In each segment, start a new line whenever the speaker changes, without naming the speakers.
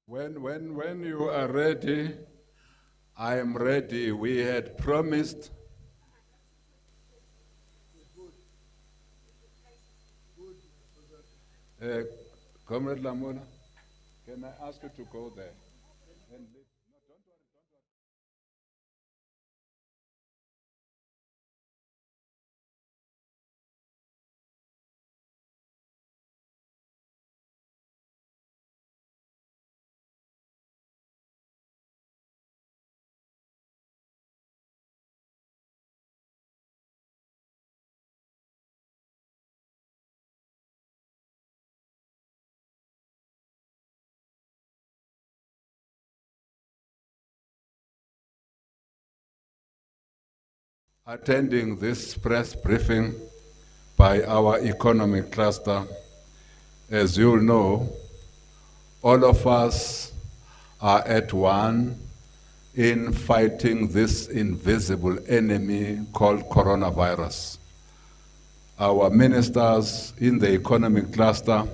When you are ready, I am ready. We had promised. Uh, Comrade Lamona, can I ask you to go there? And no, don't worry, don't worry. Attending this press briefing by our economic cluster, as you know, all of us are at one in fighting this invisible enemy called coronavirus. Our ministers in the economic cluster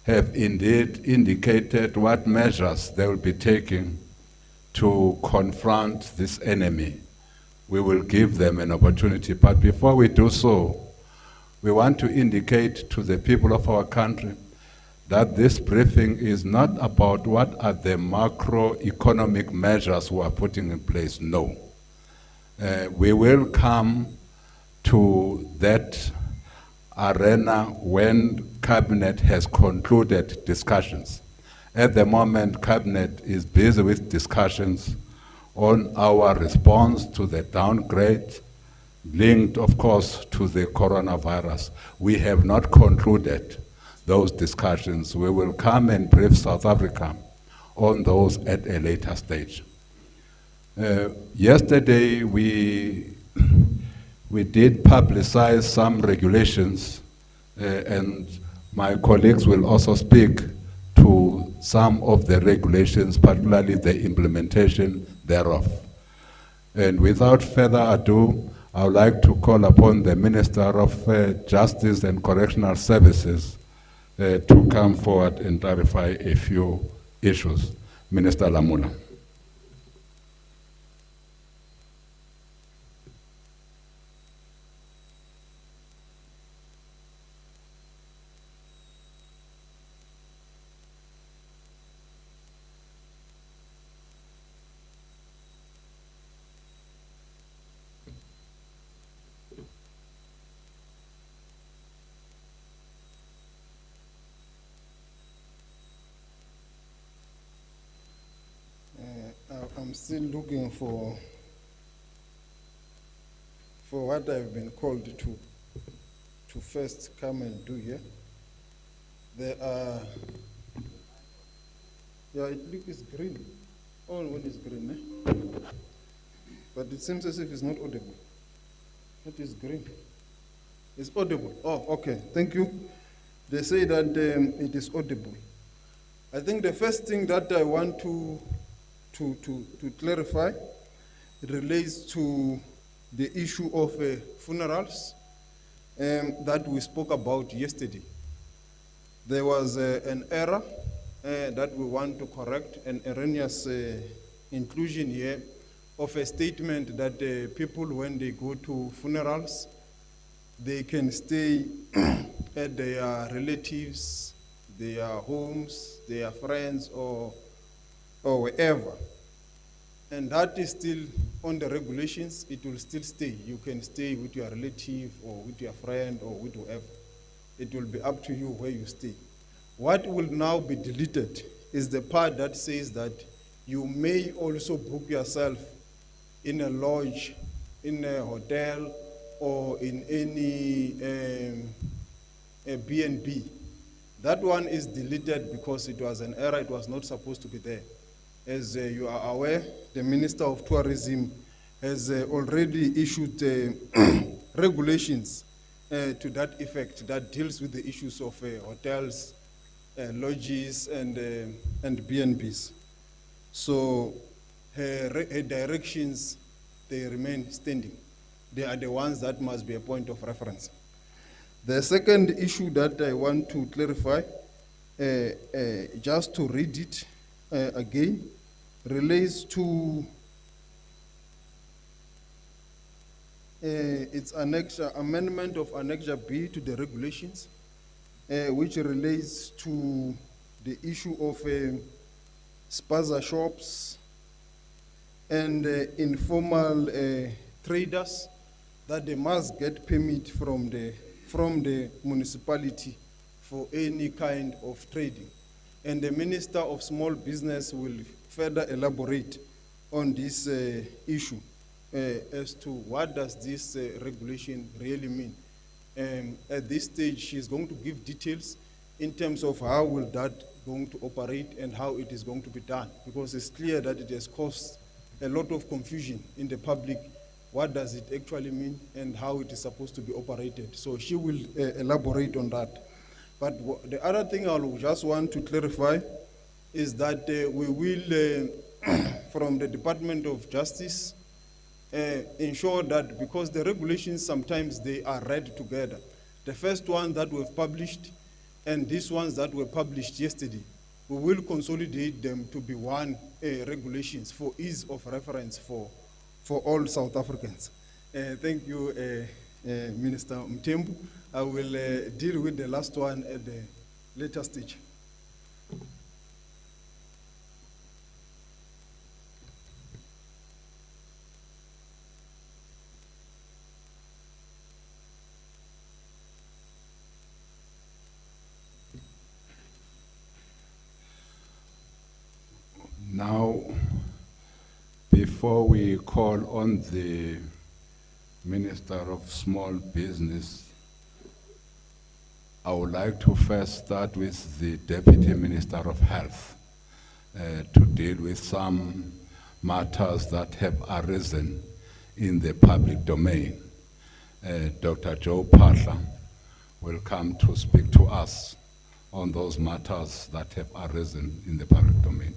have indeed indicated what measures they will be taking to confront this enemy. We will give them an opportunity. But before we do so, we want to indicate to the people of our country that this briefing is not about what are the macroeconomic measures we are putting in place. No. We will come to that arena when Cabinet has concluded discussions. At the moment, Cabinet is busy with discussions on our response to the downgrade, linked, of course, to the coronavirus. We have not concluded those discussions. We will come and brief South Africa on those at a later stage. Yesterday, we did publicize some regulations, and my colleagues will also speak to some of the regulations, particularly the implementation thereof. And without further ado, I would like to call upon the Minister of Justice and Correctional Services to come forward and clarify a few issues. Minister Lamula.
I'm still looking for what I've been called to first come and do here. There are, yeah, it is green. All one is green, eh? But it seems as if it's not audible. It is green. It's audible. Oh, okay. Thank you. They say that it is audible. I think the first thing that I want to clarify relates to the issue of funerals that we spoke about yesterday. There was an error that we want to correct, an erroneous inclusion here of a statement that people, when they go to funerals, they can stay at their relatives, their homes, their friends, or wherever. And that is still on the regulations. It will still stay. You can stay with your relative or with your friend or with whoever. It will be up to you where you stay. What will now be deleted is the part that says that you may also book yourself in a lodge, in a hotel, or in any B&B. That one is deleted because it was an error. It was not supposed to be there. As you are aware, the Minister of Tourism has already issued regulations to that effect that deals with the issues of hotels, lodges, and B&Bs. So her directions, they remain standing. They are the ones that must be a point of reference. The second issue that I want to clarify, just to read it, again relates to its amendment of Annexure B to the regulations, which relates to the issue of spaza shops and informal traders, that they must get permit from the municipality for any kind of trading. And the Minister of Small Business will further elaborate on this issue as to what does this regulation really mean. At this stage, she's going to give details in terms of how will that going to operate and how it is going to be done, because it's clear that it has caused a lot of confusion in the public. What does it actually mean and how it is supposed to be operated? So she will elaborate on that. But the other thing I will just want to clarify is that we will, from the Department of Justice, ensure that, because the regulations sometimes they are read together. The first one that we've published and these ones that were published yesterday, we will consolidate them to be one regulations for ease of reference for all South Africans. Thank you, Minister Mtembu. I will deal with the last one at the later stage.
Now, before we call on the Minister of Small Business, I would like to first start with the Deputy Minister of Health to deal with some matters that have arisen in the public domain. Dr. Joe Pahla will come to speak to us on those matters that have arisen in the public domain.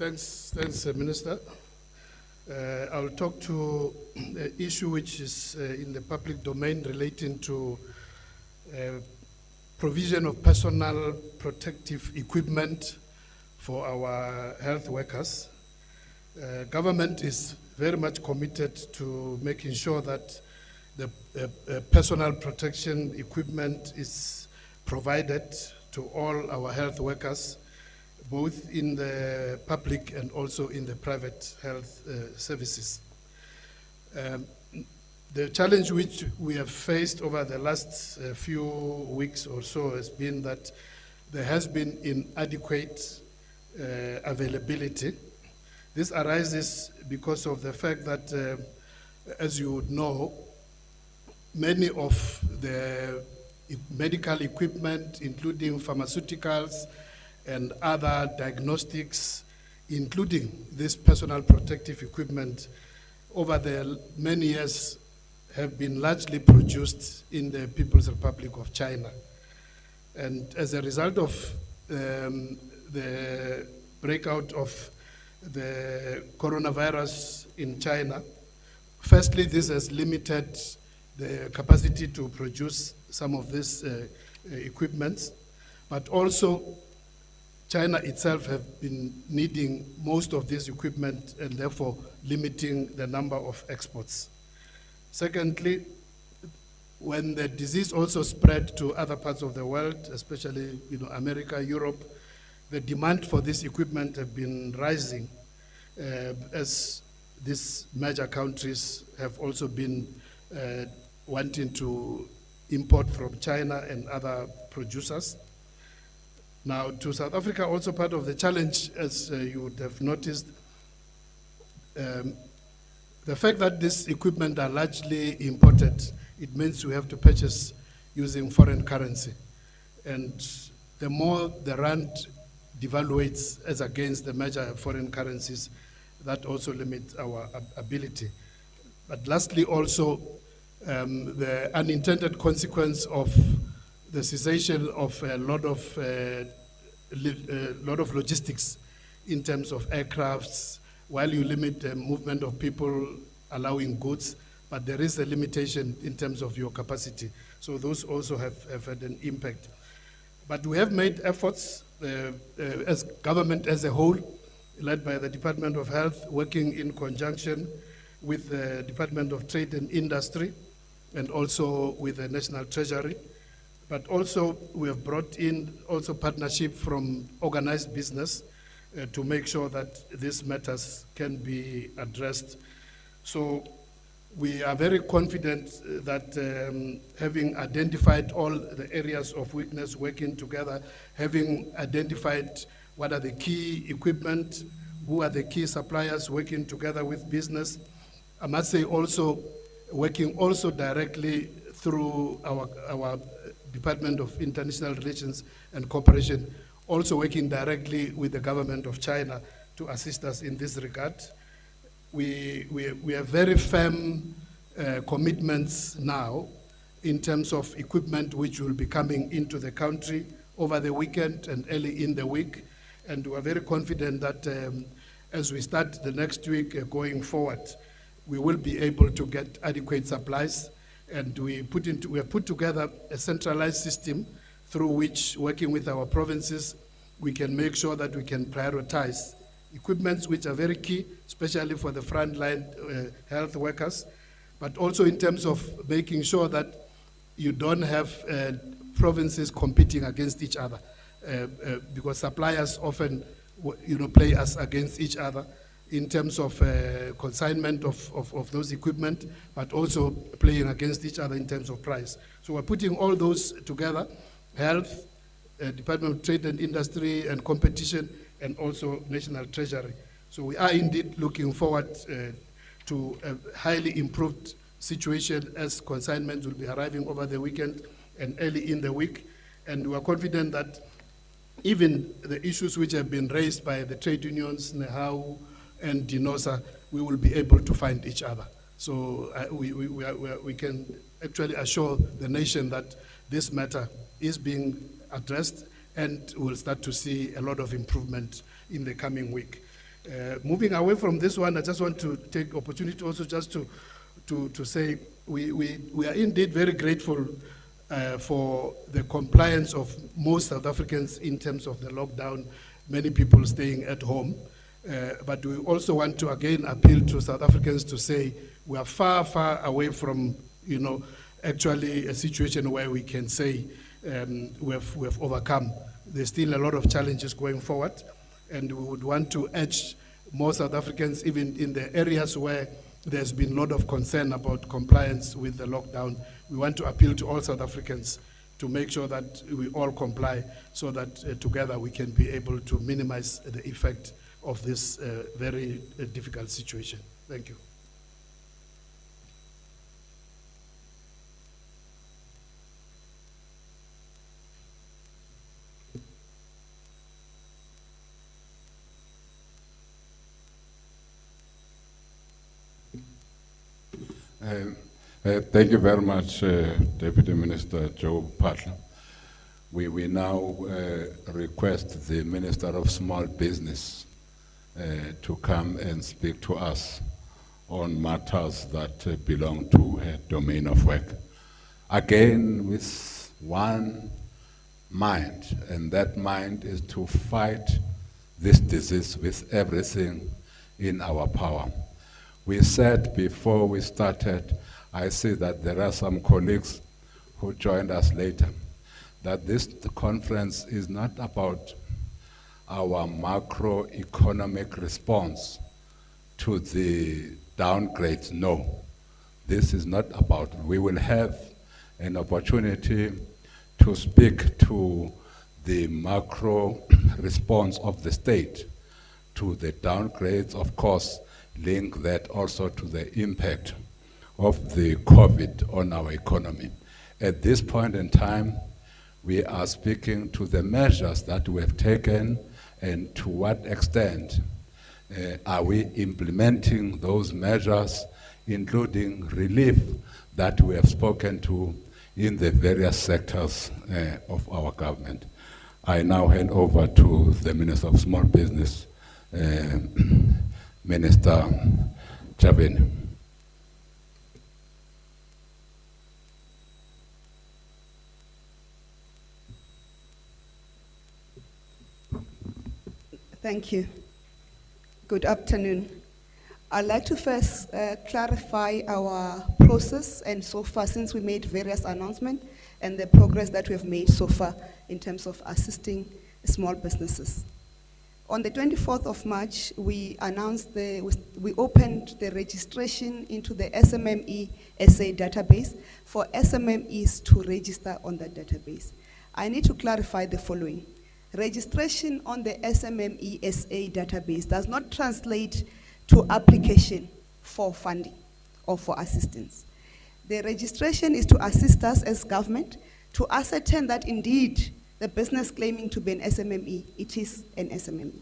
Thanks, Minister. I'll talk to the issue which is in the public domain relating to provision of personal protective equipment for our health workers. Government is very much committed to making sure that the personal protection equipment is provided to all our health workers, both in the public and also in the private health services. The challenge which we have faced over the last few weeks or so has been that there has been inadequate availability. This arises because of the fact that, as you would know, many of the medical equipment, including pharmaceuticals, and other diagnostics, including this personal protective equipment, over the many years have been largely produced in the People's Republic of China. And as a result of the breakout of the coronavirus in China, firstly, this has limited the capacity to produce some of this equipment, but also China itself have been needing most of this equipment and therefore limiting the number of exports. Secondly, when the disease also spread to other parts of the world, especially America, Europe, the demand for this equipment have been rising as these major countries have also been wanting to import from China and other producers. Now, to South Africa, also part of the challenge, as you would have noticed, the fact that this equipment are largely imported, it means we have to purchase using foreign currency. And the more the rand devaluates as against the major foreign currencies, that also limits our ability. But lastly, also, the unintended consequence of the cessation of a lot of logistics in terms of aircrafts, while you limit the movement of people allowing goods, but there is a limitation in terms of your capacity. So those also have had an impact. But we have made efforts as government as a whole, led by the Department of Health, working in conjunction with the Department of Trade and Industry, and also with the National Treasury. But also we have brought in also partnership from organized business to make sure that these matters can be addressed. So we are very confident that having identified all the areas of weakness, working together, having identified what are the key equipment, who are the key suppliers, working together with business. I must say also, working also directly through our Department of International Relations and Cooperation, also working directly with the government of China to assist us in this regard. We have very firm commitments now in terms of equipment which will be coming into the country over the weekend and early in the week. And we are very confident that as we start the next week going forward, we will be able to get adequate supplies. And we have put together a centralized system through which, working with our provinces, we can make sure that we can prioritize equipments which are very key, especially for the frontline health workers, but also in terms of making sure that you don't have provinces competing against each other, because suppliers often play us against each other in terms of consignment of those equipment, but also playing against each other in terms of price. So we're putting all those together, health, Department of Trade and Industry and Competition, and also National Treasury. So we are indeed looking forward to a highly improved situation as consignments will be arriving over the weekend and early in the week. And we are confident that even the issues which have been raised by the trade unions, NEHAU and DINOSA, we will be able to find each other. So we can actually assure the nation that this matter is being addressed, and we'll start to see a lot of improvement in the coming week. Moving away from this one, I just want to take opportunity also just to say we are indeed very grateful for the compliance of most South Africans in terms of the lockdown, many people staying at home. But we also want to again appeal to South Africans to say we are far, far away from, actually a situation where we can say we have overcome. There's still a lot of challenges going forward, and we would want to urge more South Africans, even in the areas where there's been a lot of concern about compliance with the lockdown. We want to appeal to all South Africans to make sure that we all comply so that together we can be able to minimize the effect of this very difficult situation. Thank you.
Thank you very much, Deputy Minister Joe Patla. We now request the Minister of Small Business to come and speak to us on matters that belong to her domain of work. Again, with one mind, and that mind is to fight this disease with everything in our power. We said before we started, I see that there are some colleagues who joined us later, that this conference is not about our macroeconomic response to the downgrades. No, this is not about. We will have an opportunity to speak to the macro response of the state to the downgrades, of course, link that also to the impact of the COVID on our economy. At this point in time, we are speaking to the measures that we have taken and to what extent are we implementing those measures, including relief that we have spoken to in the various sectors of our government. I now hand over to the Minister of Small Business, Minister Chaveni.
Thank you. Good afternoon. I'd like to first clarify our process, and so far, since we made various announcements, and the progress that we have made so far in terms of assisting small businesses. On the 24th of March, we announced we opened the registration into the SMME SA database for SMMEs to register on that database. I need to clarify the following. Registration on the SMME SA database does not translate to application for funding or for assistance. The registration is to assist us as government to ascertain that indeed the business claiming to be an SMME, it is an SMME.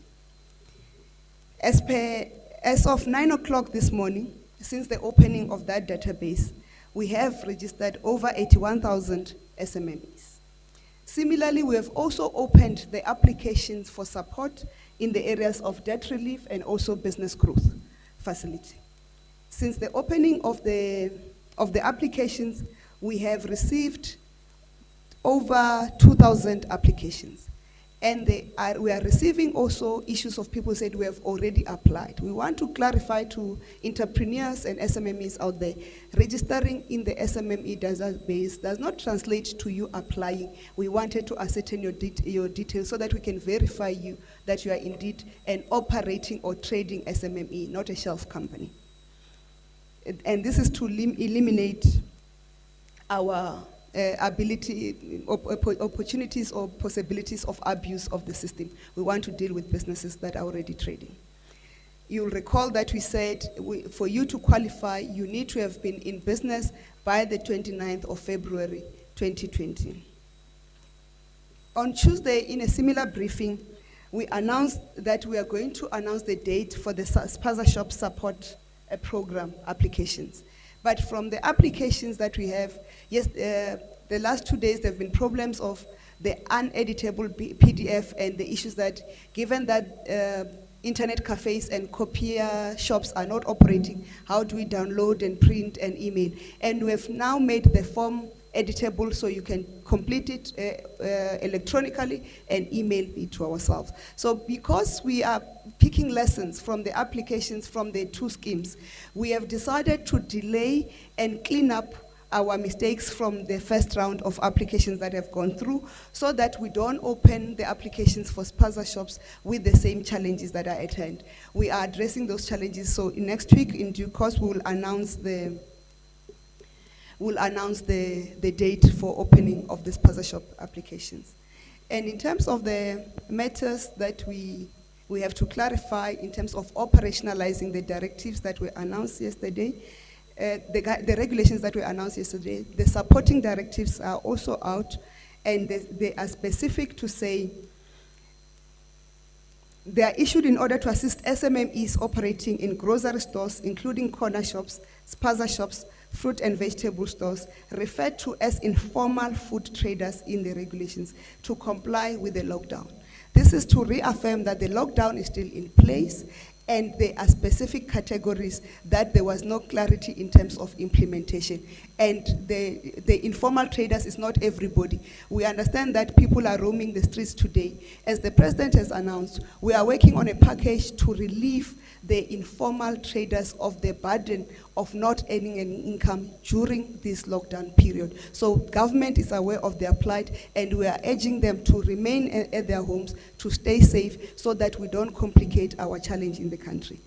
As of 9 o'clock this morning, since the opening of that database, we have registered over 81,000 SMMEs. Similarly, we have also opened the applications for support in the areas of debt relief and also business growth facility. Since the opening of the applications, we have received over 2,000 applications. And we are receiving also issues of people said we have already applied. We want to clarify to entrepreneurs and SMMEs out there, registering in the SMME database does not translate to you applying. We wanted to ascertain your details so that we can verify you that you are indeed an operating or trading SMME, not a shelf company. And this is to eliminate our opportunities or possibilities of abuse of the system. We want to deal with businesses that are already trading. You'll recall that we said for you to qualify, you need to have been in business by the 29th of February 2020. On Tuesday, in a similar briefing, we announced that we are going to announce the date for the Spaza Shop Support Program applications. But from the applications that we have, yes, the last 2 days there have been problems of the uneditable PDF and the issues that, given that internet cafes and copier shops are not operating, how do we download and print and email? And we have now made the form editable so you can complete it electronically and email it to ourselves. So because we are picking lessons from the applications from the two schemes, we have decided to delay and clean up our mistakes from the first round of applications that have gone through so that we don't open the applications for Spaza shops with the same challenges that are at hand. We are addressing those challenges, so next week in due course we will announce the date for opening of the Spaza shop applications. And in terms of the matters that we have to clarify in terms of operationalizing the directives that were announced yesterday, the regulations that were announced yesterday, the supporting directives are also out, and they are specific to say they are issued in order to assist SMMEs operating in grocery stores, including corner shops, Spaza shops, fruit and vegetable stores, referred to as informal food traders in the regulations, to comply with the lockdown. This is to reaffirm that the lockdown is still in place, and there are specific categories that there was no clarity in terms of implementation. And the informal traders is not everybody. We understand that people are roaming the streets today. As the President has announced, we are working on a package to relieve the informal traders of the burden of not earning an income during this lockdown period. So government is aware of their plight, and we are urging them to remain at their homes, to stay safe, so that we don't complicate our challenge in the country.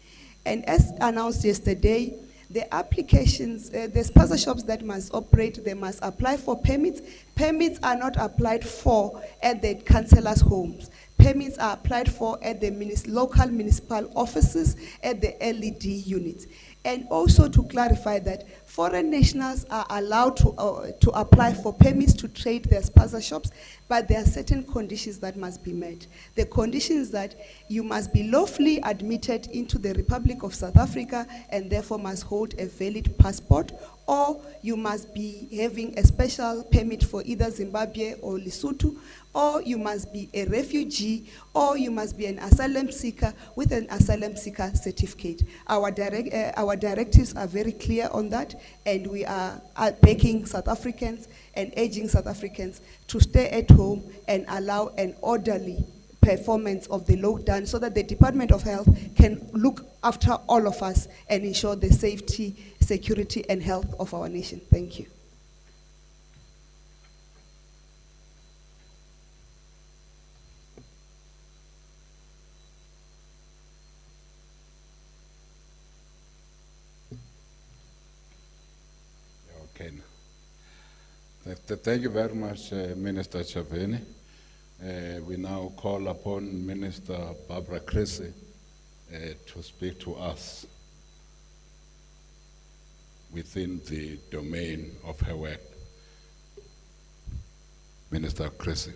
And as announced yesterday, the applications, the Spaza shops that must operate, they must apply for permits. Permits are not applied for at the councillors' homes. Permits are applied for at the local municipal offices, at the LED units. And also to clarify that foreign nationals are allowed to apply for permits to trade their Spaza shops, but there are certain conditions that must be met. The conditions that you must be lawfully admitted into the Republic of South Africa and therefore must hold a valid passport, or you must be having a special permit for either Zimbabwe or Lesotho, or you must be a refugee, or you must be an asylum seeker with an asylum seeker certificate. Our directives are very clear on that, and we are backing South Africans and urging South Africans to stay at home and allow an orderly performance of the lockdown so that the Department of Health can look after all of us and ensure the safety, security, and health of our nation. Thank you.
Okay. Thank you very much, Minister Chaveni. We now call upon Minister Barbara Creasy to speak to us within the domain of her work. Minister Creasy.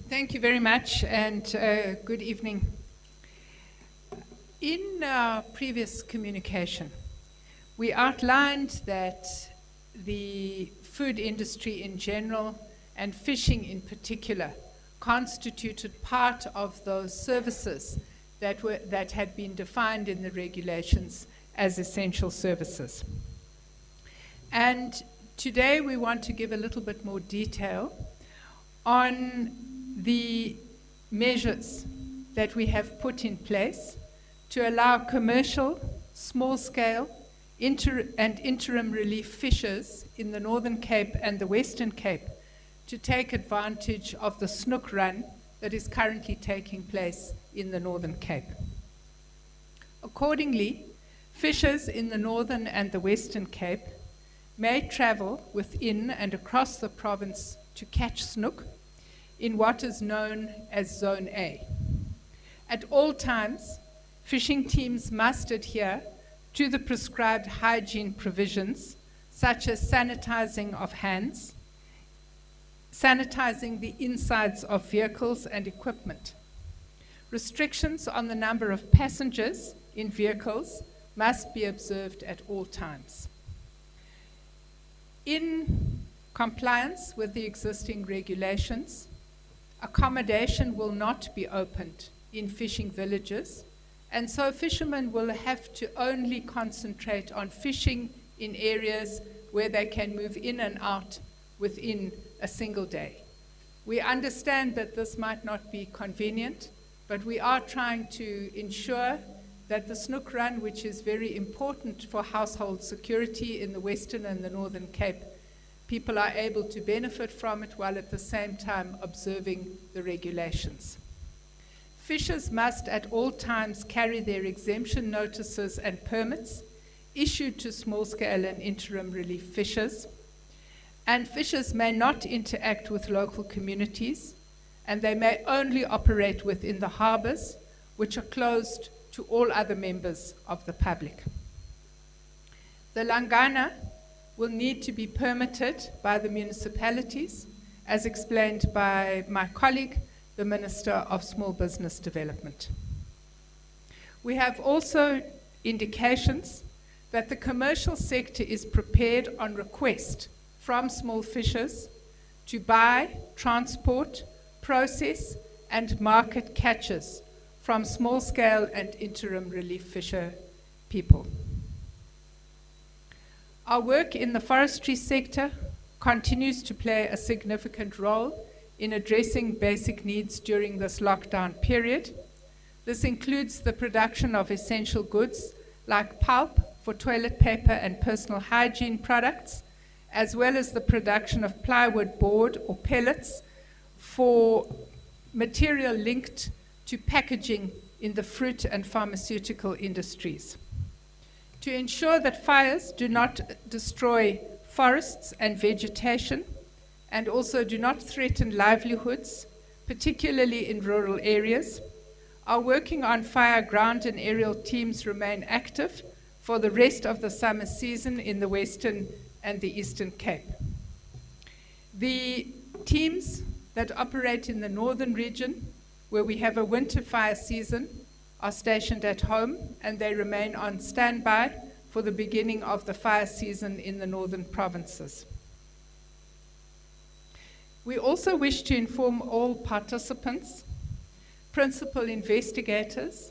Thank you very much, and good evening. In our previous communication, we outlined that the food industry in general and fishing in particular constituted part of those services that had been defined in the regulations as essential services. And today we want to give a little bit more detail on the measures that we have put in place to allow commercial, small-scale, and interim relief fishers in the Northern Cape and the Western Cape to take advantage of the snook run that is currently taking place in the Northern Cape. Accordingly, fishers in the Northern and the Western Cape may travel within and across the province to catch snook in what is known as Zone A. At all times, fishing teams must adhere to the prescribed hygiene provisions, such as sanitizing of hands, sanitizing the insides of vehicles and equipment. Restrictions on the number of passengers in vehicles must be observed at all times. In compliance with the existing regulations, accommodation will not be opened in fishing villages, and so fishermen will have to only concentrate on fishing in areas where they can move in and out within a single day. We understand that this might not be convenient, but we are trying to ensure that the snook run, which is very important for household security in the Western and the Northern Cape, people are able to benefit from it while at the same time observing the regulations. Fishers must at all times carry their exemption notices and permits issued to small-scale and interim relief fishers, and fishers may not interact with local communities, and they may only operate within the harbors, which are closed to all other members of the public. The langana will need to be permitted by the municipalities, as explained by my colleague, the Minister of Small Business Development. We have also indications that the commercial sector is prepared on request from small fishers to buy, transport, process, and market catches from small-scale and interim relief fisher people. Our work in the forestry sector continues to play a significant role in addressing basic needs during this lockdown period. This includes the production of essential goods like pulp for toilet paper and personal hygiene products, as well as the production of plywood board or pellets for material linked to packaging in the fruit and pharmaceutical industries. To ensure that fires do not destroy forests and vegetation, and also do not threaten livelihoods, particularly in rural areas, our working on fire ground and aerial teams remain active for the rest of the summer season in the Western and the Eastern Cape. The Teams that operate in the northern region, where we have a winter fire season, are stationed at home, and they remain on standby for the beginning of the fire season in the northern provinces. We also wish to inform all participants, principal investigators,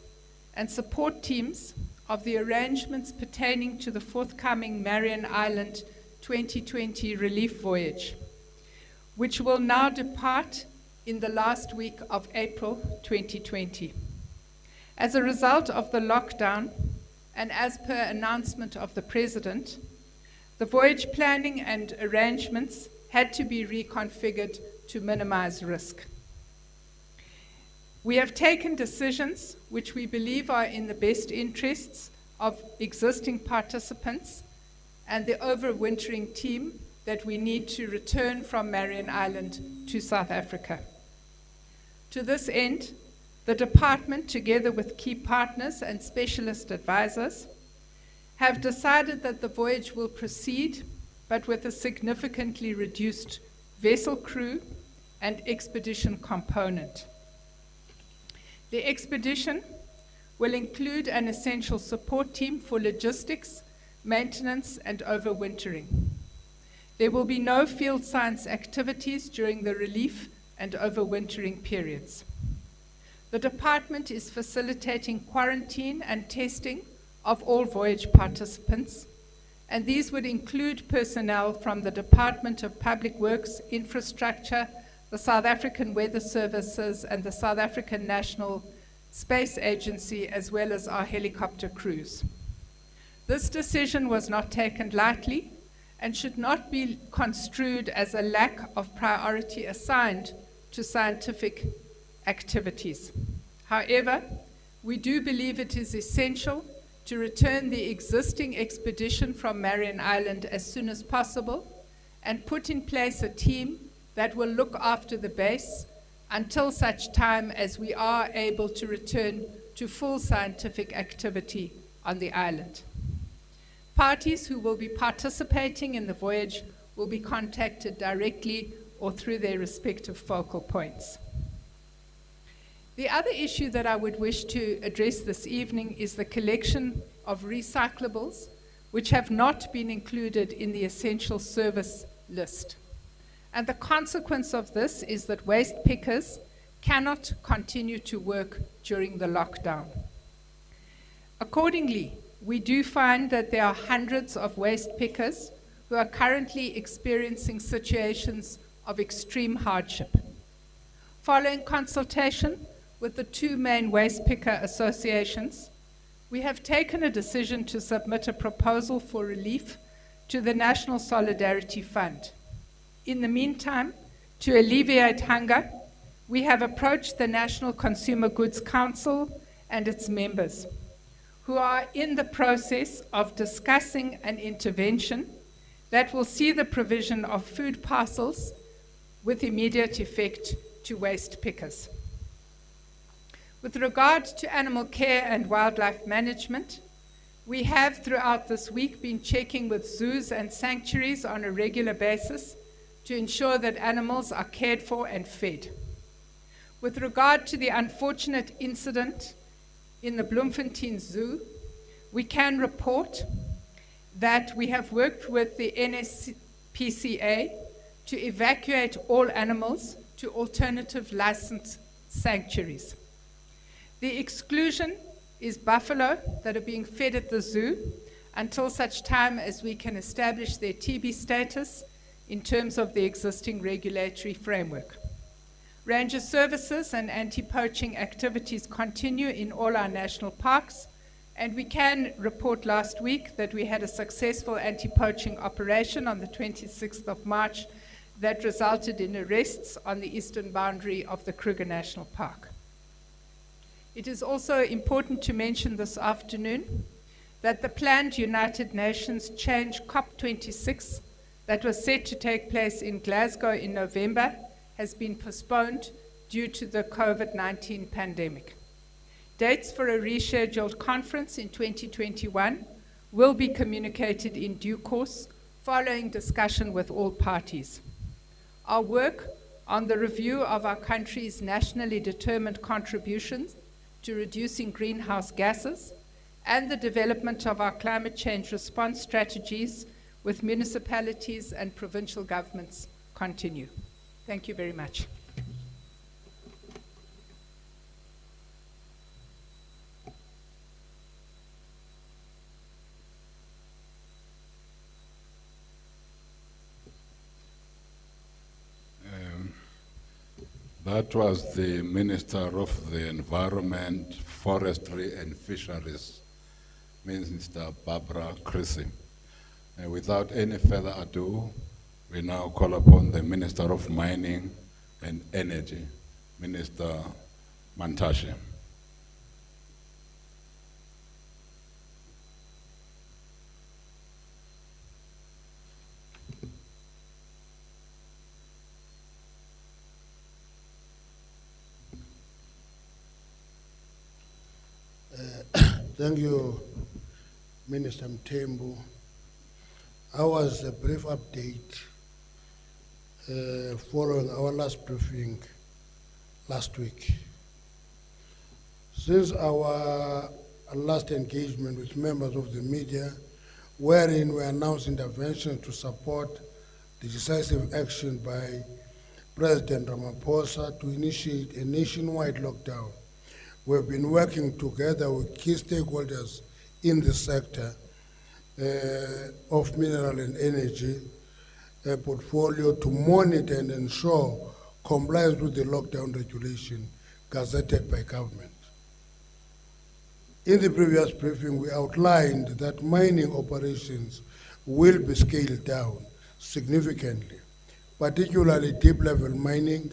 and support teams of the arrangements pertaining to the forthcoming Marion Island 2020 relief voyage, which will now depart in the last week of April 2020. As a result of the lockdown, and as per announcement of the President, the voyage planning and arrangements had to be reconfigured to minimize risk. We have taken decisions which we believe are in the best interests of existing participants and the overwintering team that we need to return from Marion Island to South Africa. To this end, the department, together with key partners and specialist advisors, have decided that the voyage will proceed, but with a significantly reduced vessel crew and expedition component. The expedition will include an essential support team for logistics, maintenance, and overwintering. There will be no field science activities during the relief and overwintering periods. The department is facilitating quarantine and testing of all voyage participants, and these would include personnel from the Department of Public Works, Infrastructure, the South African Weather Services, and the South African National Space Agency, as well as our helicopter crews. This decision was not taken lightly and should not be construed as a lack of priority assigned to scientific activities. However, we do believe it is essential to return the existing expedition from Marion Island as soon as possible and put in place a team that will look after the base until such time as we are able to return to full scientific activity on the island. Parties who will be participating in the voyage will be contacted directly or through their respective focal points. The other issue that I would wish to address this evening is the collection of recyclables, which have not been included in the essential service list. And the consequence of this is that waste pickers cannot continue to work during the lockdown. Accordingly, we do find that there are hundreds of waste pickers who are currently experiencing situations of extreme hardship. Following consultation with the two main waste picker associations, we have taken a decision to submit a proposal for relief to the National Solidarity Fund. In the meantime, to alleviate hunger, we have approached the National Consumer Goods Council and its members, who are in the process of discussing an intervention that will see the provision of food parcels with immediate effect to waste pickers. With regard to animal care and wildlife management, we have throughout this week been checking with zoos and sanctuaries on a regular basis to ensure that animals are cared for and fed. With regard to the unfortunate incident in the Bloemfontein Zoo, we can report that we have worked with the NSPCA to evacuate all animals to alternative licensed sanctuaries. The exclusion is buffalo that are being fed at the zoo until such time as we can establish their TB status in terms of the existing regulatory framework. Ranger services and anti-poaching activities continue in all our national parks, and we can report last week that we had a successful anti-poaching operation on the 26th of March that resulted in arrests on the eastern boundary of the Kruger National Park. It is also important to mention this afternoon that the planned United Nations Change COP26 that was set to take place in Glasgow in November has been postponed due to the COVID-19 pandemic. Dates for a rescheduled conference in 2021 will be communicated in due course following discussion with all parties. Our work on the review of our country's nationally determined contributions to reducing greenhouse gases, and the development of our climate change response strategies with municipalities and provincial governments continue. Thank you very much.
That was the Minister of the Environment, Forestry and Fisheries, Minister Barbara Chrissy. Without any further ado, we now call upon the Minister of Mining and Energy, Minister Mantashe.
Thank you, Minister Mthembu. Ours a brief update following our last briefing last week. Since our last engagement with members of the media, wherein we announced intervention to support the decisive action by President Ramaphosa to initiate a nationwide lockdown, we've been working together with key stakeholders in the sector of mineral and energy portfolio to monitor and ensure compliance with the lockdown regulation gazetted by government. In the previous briefing, we outlined that mining operations will be scaled down significantly, particularly deep-level mining,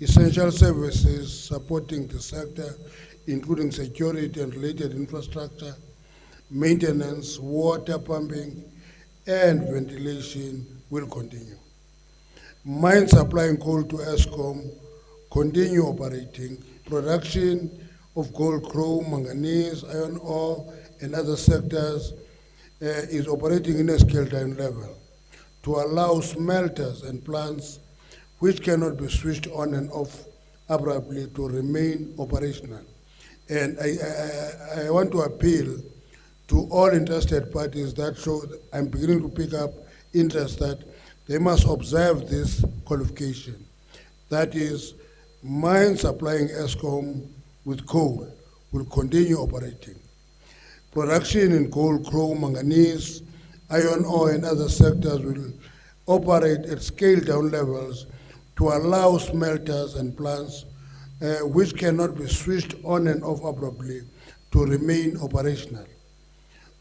essential services supporting the sector, including security and related infrastructure, maintenance, water pumping, and ventilation will continue. Mines supplying coal to Eskom continue operating. Production of gold, chrome, manganese, iron ore, and other sectors is operating in a scaled-down level to allow smelters and plants which cannot be switched on and off abruptly to remain operational. And I want to appeal to all interested parties that show, I'm beginning to pick up interest, that they must observe this qualification. That is, mines supplying Eskom with coal will continue operating. Production in gold, chrome, manganese, iron ore, and other sectors will operate at scaled-down levels to allow smelters and plants which cannot be switched on and off abruptly to remain operational.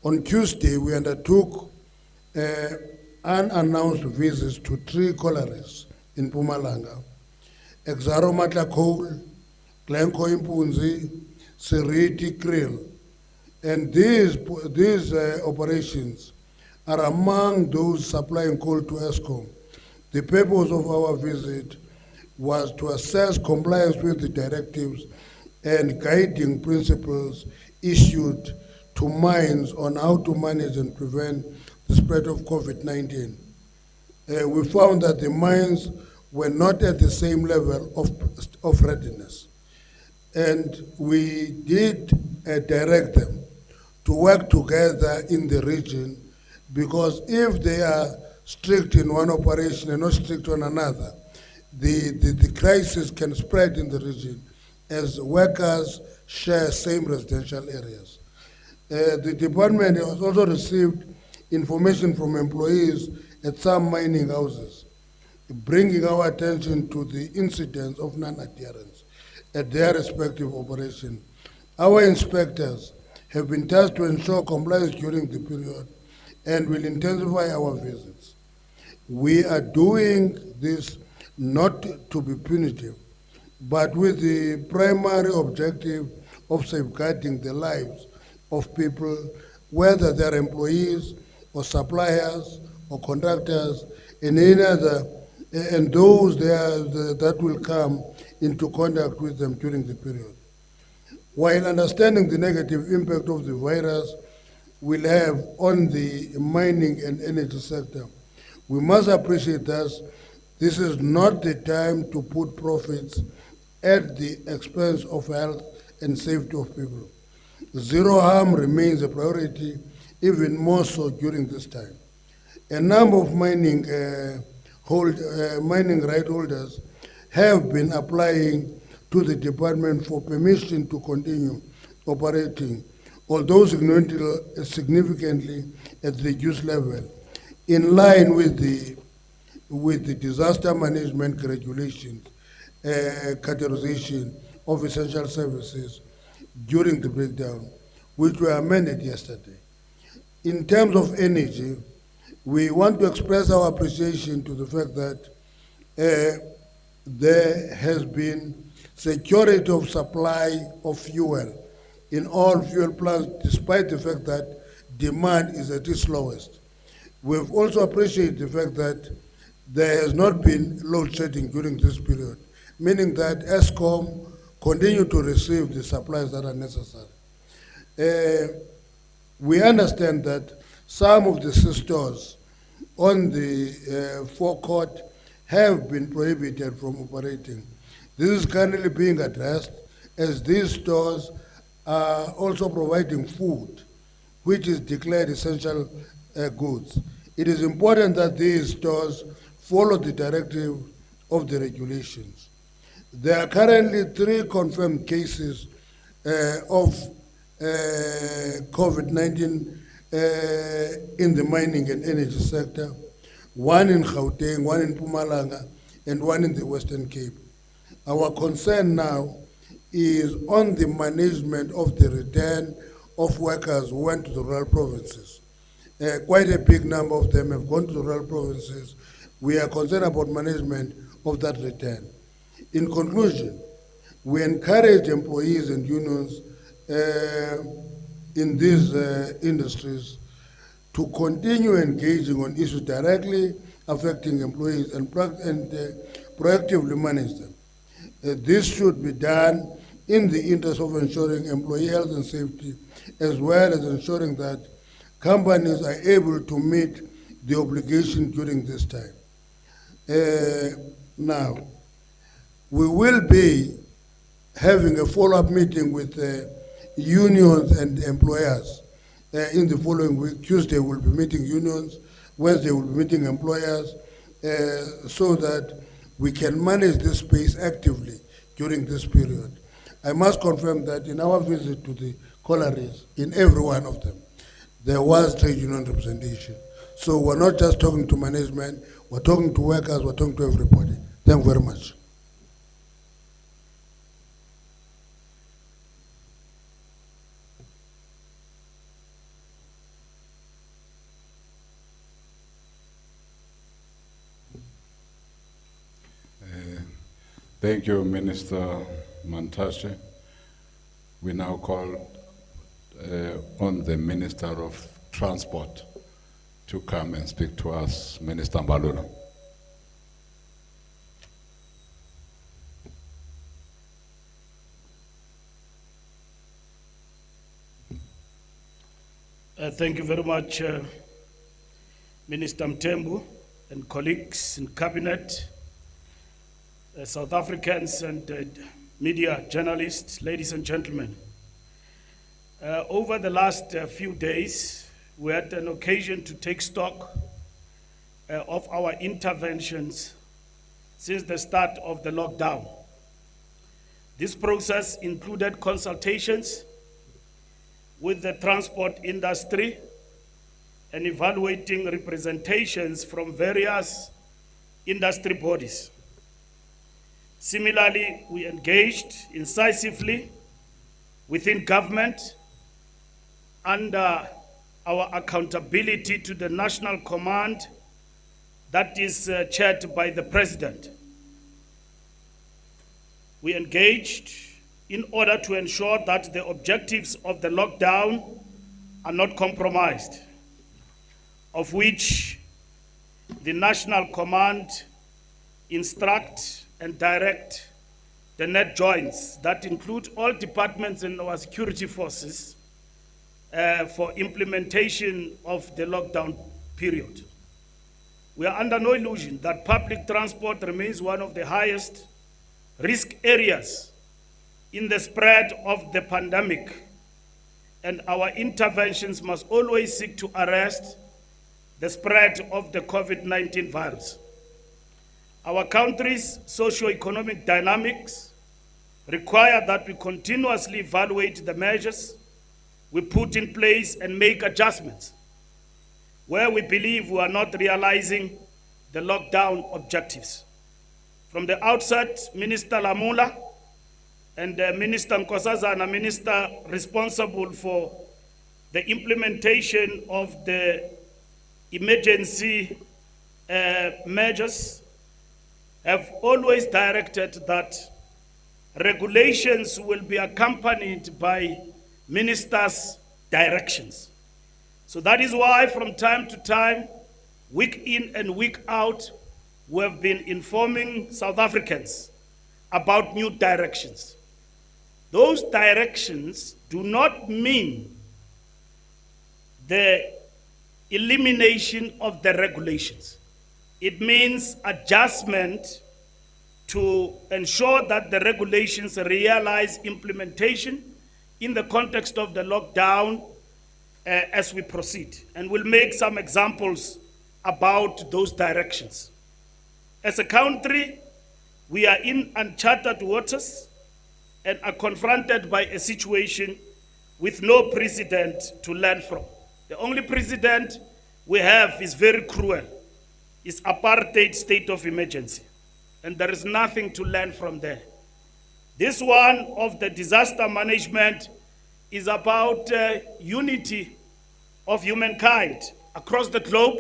On Tuesday, we undertook unannounced visits to 3 collieries in Mpumalanga: Exxaro Matla Coal, Glencoe Impunzi, Seriti Krill. And these operations are among those supplying coal to Eskom. The purpose of our visit was to assess compliance with the directives and guiding principles issued to mines on how to manage and prevent the spread of COVID-19. We found that the mines were not at the same level of readiness. And we did direct them to work together in the region, because if they are strict in one operation and not strict on another, the crisis can spread in the region as workers share same residential areas. The department has also received information from employees at some mining houses, bringing our attention to the incidents of non-adherence at their respective operations. Our inspectors have been tasked to ensure compliance during the period and will intensify our visits. We are doing this not to be punitive, but with the primary objective of safeguarding the lives of people, whether they're employees or suppliers or contractors, and any other, and those that will come into contact with them during the period. While understanding the negative impact of the virus will have on the mining and energy sector, we must appreciate thus This is not the time to put profits at the expense of health and safety of people. Zero harm remains a priority, even more so during this time. A number of mining right holders have been applying to the department for permission to continue operating, although significantly at reduced level, in line with the disaster management regulations, categorization of essential services during the breakdown, which were amended yesterday. In terms of energy, we want to express our appreciation to the fact that there has been security of supply of fuel in all fuel plants, despite the fact that demand is at its lowest. We've also appreciated the fact that there has not been load shedding during this period, meaning that ESCOM continue to receive the supplies that are necessary. We understand that some of the stores on the forecourt have been prohibited from operating. This is currently being addressed as these stores are also providing food, which is declared essential goods. It is important that these stores follow the directive of the regulations. There are currently 3 confirmed cases of COVID-19 in the mining and energy sector, 1 in Gauteng, 1 in Mpumalanga, and 1 in the Western Cape. Our concern now is on the management of the return of workers who went to the rural provinces. Quite a big number of them have gone to the rural provinces. We are concerned about management of that return. In conclusion, we encourage employees and unions in these industries to continue engaging on issues directly affecting employees and proactively manage them. This should be done in the interest of ensuring employee health and safety, as well as ensuring that companies are able to meet the obligation during this time. Now, we will be having a follow-up meeting with unions and employers in the following week. Tuesday we'll be meeting unions, Wednesday we'll be meeting employers, so that we can manage this space actively during this period. I must confirm that in our visit to the collieries, in every one of them, there was trade union representation. So we're not just talking to management, we're talking to workers, we're talking to everybody. Thank you very much.
Thank you, Minister Mantashe. We now call on the Minister of Transport to come and speak to us, Minister Mbalula.
Thank you very much, Minister Mtembu and colleagues in Cabinet, South Africans and media journalists, ladies and gentlemen. Over the last few days, we had an occasion to take stock of our interventions since the start of the lockdown. This process included consultations with the transport industry and evaluating representations from various industry bodies. Similarly, we engaged incisively within government under our accountability to the National Command that is chaired by the President. We engaged in order to ensure that the objectives of the lockdown are not compromised, of which the National Command instruct and direct the net joints that include all departments in our security forces for implementation of the lockdown period. we are under no illusion that public transport remains one of the highest risk areas in the spread of the pandemic, and our interventions must always seek to arrest the spread of the COVID-19 virus. Our country's socio-economic dynamics require that we continuously evaluate the measures we put in place and make adjustments where we believe we are not realizing the lockdown objectives. From the outset, Minister Lamula and Minister Nkosazana, Minister responsible for the implementation of the emergency measures, have always directed that regulations will be accompanied by ministers' directions. So that is why from time to time, week in and week out, we have been informing South Africans about new directions. Those directions do not mean the elimination of the regulations. It means adjustment to ensure that the regulations realize implementation in the context of the lockdown as we proceed. And we'll make some examples about those directions. As a country, we are in uncharted waters and are confronted by a situation with no precedent to learn from. The only precedent we have is very cruel. It's apartheid state of emergency. And there is nothing to learn from there. This one of the disaster management is about unity of humankind across the globe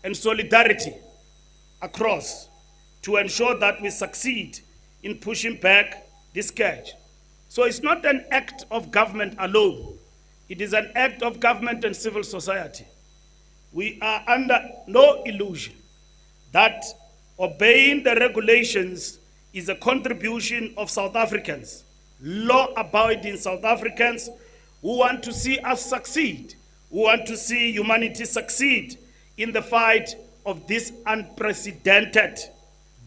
and solidarity across to ensure that we succeed in pushing back this scourge. So it's not an act of government alone. It is an act of government and civil society. We are under no illusion that obeying the regulations is a contribution of South Africans, law-abiding South Africans who want to see us succeed, who want to see humanity succeed in the fight of this unprecedented,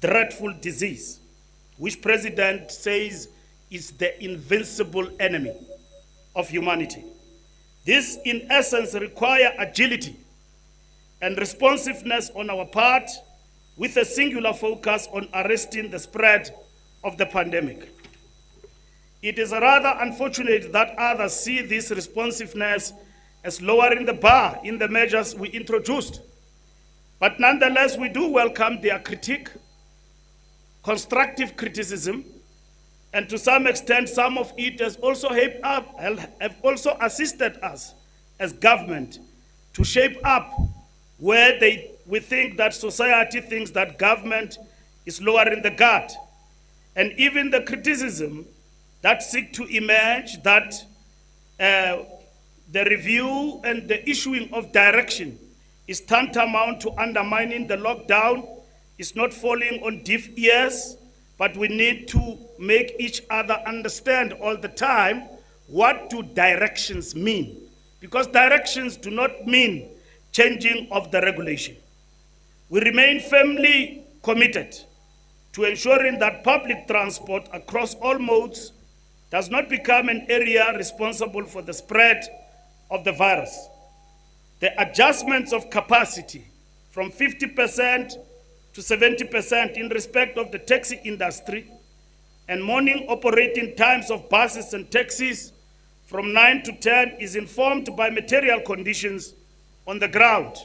dreadful disease, which President says is the invincible enemy of humanity. This, in essence, requires agility and responsiveness on our part, with a singular focus on arresting the spread of the pandemic. It is rather unfortunate that others see this responsiveness as lowering the bar in the measures we introduced. But nonetheless, we do welcome their critique, constructive criticism, and to some extent, some of it has also have also assisted us as government to shape up where we think that society thinks that government is lowering the guard. And even the criticism that seek to emerge that the review and the issuing of direction is tantamount to undermining the lockdown is not falling on deaf ears, but we need to make each other understand all the time what do directions mean. Because directions do not mean changing of the regulation. We remain firmly committed to ensuring that public transport across all modes does not become an area responsible for the spread of the virus. The adjustments of capacity from 50% to 70% in respect of the taxi industry and morning operating times of buses and taxis from 9 to 10 is informed by material conditions on the ground.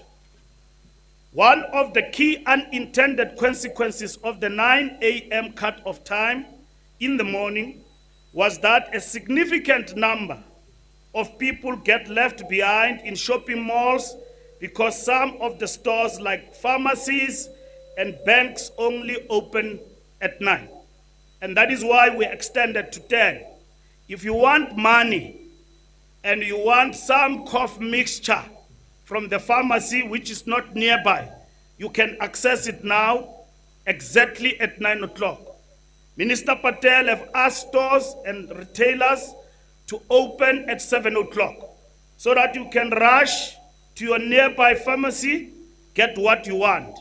One of the key unintended consequences of the 9 a.m. cut-off time in the morning was that a significant number of people get left behind in shopping malls because some of the stores like pharmacies and banks only open at 9. And that is why we extended to 10. If you want money and you want some cough mixture from the pharmacy which is not nearby, you can access it now exactly at 9 o'clock. Minister Patel have asked stores and retailers to open at 7 o'clock so that you can rush to your nearby pharmacy, get what you want.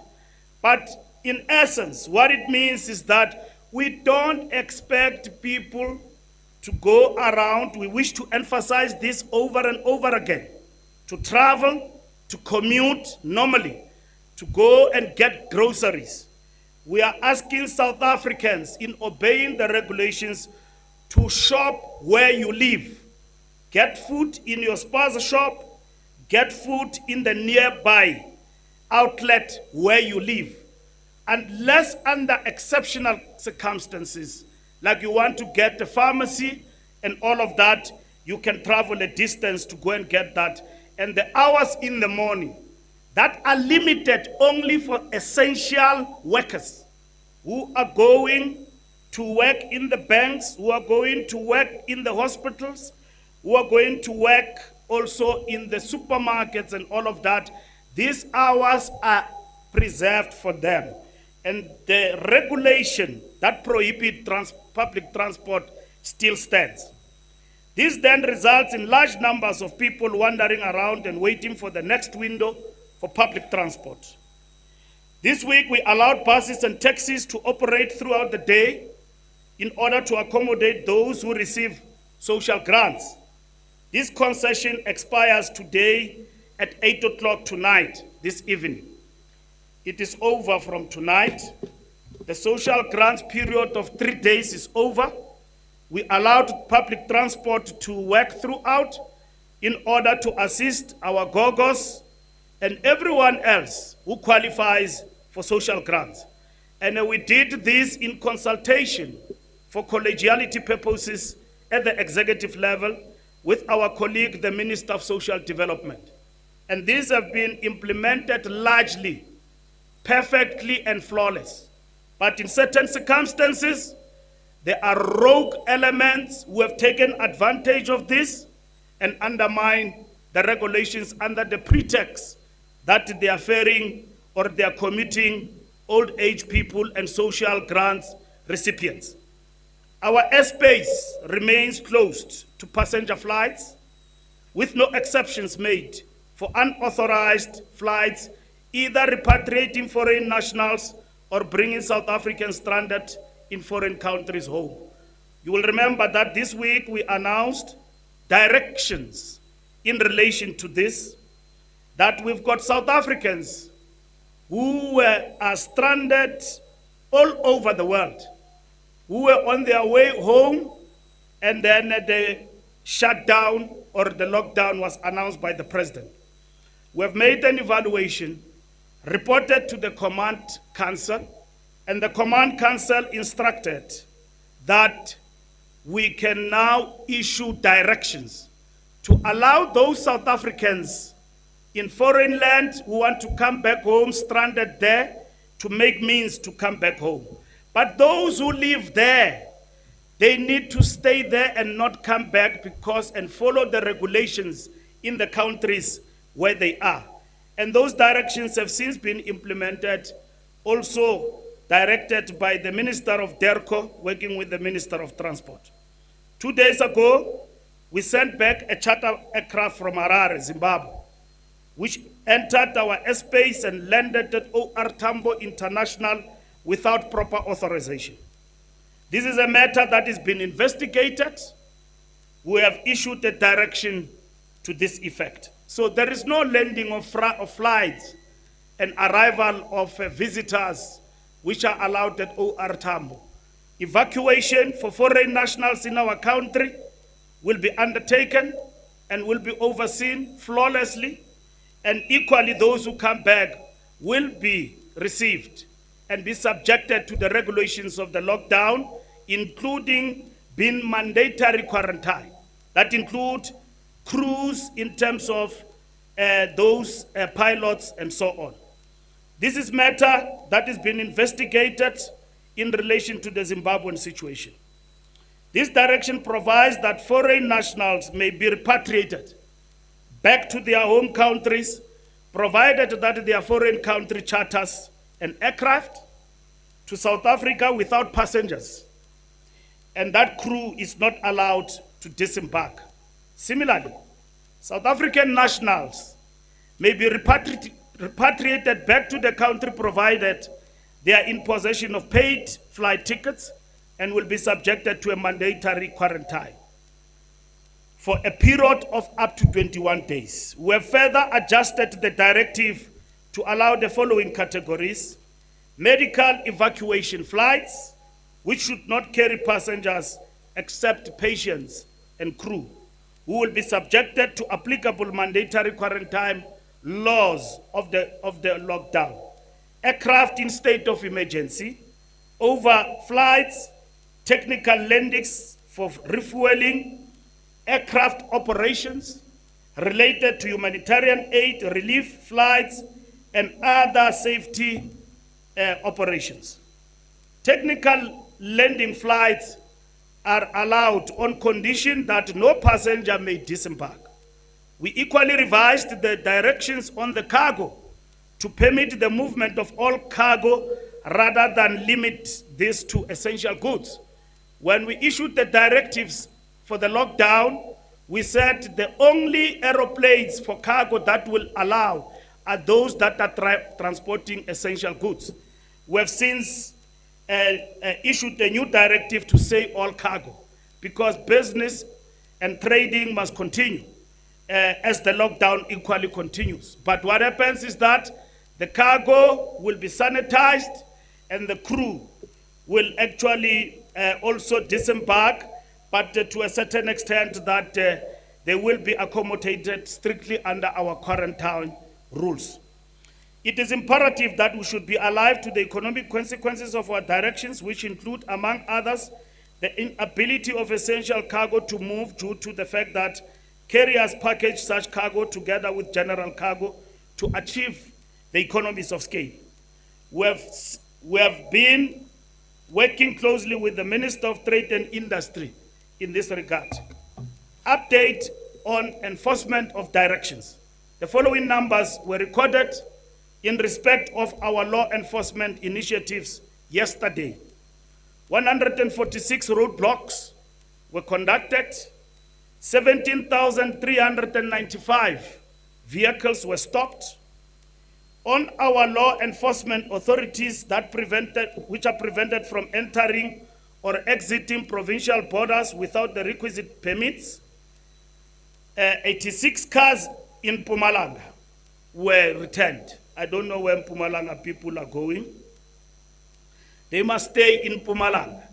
But in essence, what it means is that we don't expect people to go around. We wish to emphasize this over and over again, to travel, to commute normally, to go and get groceries. We are asking South Africans, in obeying the regulations, to shop where you live. Get food in your spaza shop, get food in the nearby outlet where you live. Unless under exceptional circumstances, like you want to get a pharmacy and all of that, you can travel a distance to go and get that. And the hours in the morning that are limited only for essential workers who are going to work in the banks, who are going to work in the hospitals, who are going to work also in the supermarkets and all of that. These hours are preserved for them. And the regulation that prohibits public transport still stands. This then results in large numbers of people wandering around and waiting for the next window for public transport. This week, we allowed buses and taxis to operate throughout the day in order to accommodate those who receive social grants. This concession expires today at 8 o'clock tonight, this evening. It is over from tonight. The social grants period of 3 days is over. We allowed public transport to work throughout in order to assist our gogos and everyone else who qualifies for social grants. And we did this in consultation for collegiality purposes at the executive level with our colleague, the Minister of Social Development. And these have been implemented largely, perfectly and flawless. But in certain circumstances, there are rogue elements who have taken advantage of this and undermine the regulations under the pretext that they are faring or they are committing old age people and social grants recipients. Our airspace remains closed to passenger flights with no exceptions made for unauthorized flights, either repatriating foreign nationals or bringing South Africans stranded in foreign countries home. You will remember that this week we announced directions in relation to this, that we've got South Africans who are stranded all over the world, who were on their way home, and then the shutdown or the lockdown was announced by the president. We have made an evaluation, reported to the Command Council, and the Command Council instructed that we can now issue directions to allow those South Africans in foreign land who want to come back home, stranded there, to make means to come back home. But those who live there, they need to stay there and not come back and follow the regulations in the countries where they are. And those directions have since been implemented, also directed by the Minister of DERCO, working with the Minister of Transport. 2 days ago, we sent back a charter aircraft from Harare, Zimbabwe, which entered our airspace and landed at OR Tambo International without proper authorization. This is a matter that has been investigated. We have issued a direction to this effect. So there is no landing of flights and arrival of visitors which are allowed at OR Tambo. Evacuation for foreign nationals in our country will be undertaken and will be overseen flawlessly, and equally those who come back will be received and be subjected to the regulations of the lockdown, including being mandatory quarantine. That include crews in terms of those pilots and so on. This is matter that has been investigated in relation to the Zimbabwean situation. This direction provides that foreign nationals may be repatriated back to their home countries, provided that their foreign country charters an aircraft to South Africa without passengers, and that crew is not allowed to disembark. Similarly, South African nationals may be repatriated back to the country provided they are in possession of paid flight tickets and will be subjected to a mandatory quarantine for a period of up to 21 days. We have further adjusted the directive to allow the following categories: medical evacuation flights, which should not carry passengers except patients and crew, who will be subjected to applicable mandatory quarantine laws of the lockdown. Aircraft in state of emergency, overflights, technical landings for refueling, aircraft operations related to humanitarian aid, relief flights, and other safety operations. Technical landing flights are allowed on condition that no passenger may disembark. We equally revised the directions on the cargo to permit the movement of all cargo rather than limit this to essential goods. When we issued the directives for the lockdown, we said the only aeroplanes for cargo that will allow are those that are transporting essential goods. We have since issued a new directive to say all cargo, because business and trading must continue as the lockdown equally continues. But what happens is that the cargo will be sanitized and the crew will actually also disembark, but to a certain extent that they will be accommodated strictly under our quarantine rules. It is imperative that we should be alive to the economic consequences of our directions, which include, among others, the inability of essential cargo to move due to the fact that carriers package such cargo together with general cargo to achieve the economies of scale. We have been working closely with the Minister of Trade and Industry in this regard. Update on enforcement of directions. The following numbers were recorded in respect of our law enforcement initiatives yesterday. 146 roadblocks were conducted, 17,395 vehicles were stopped. On our law enforcement authorities which are prevented from entering or exiting provincial borders without the requisite permits, 86 cars in Mpumalanga were returned. I don't know where Mpumalanga people are going. They must stay in Mpumalanga.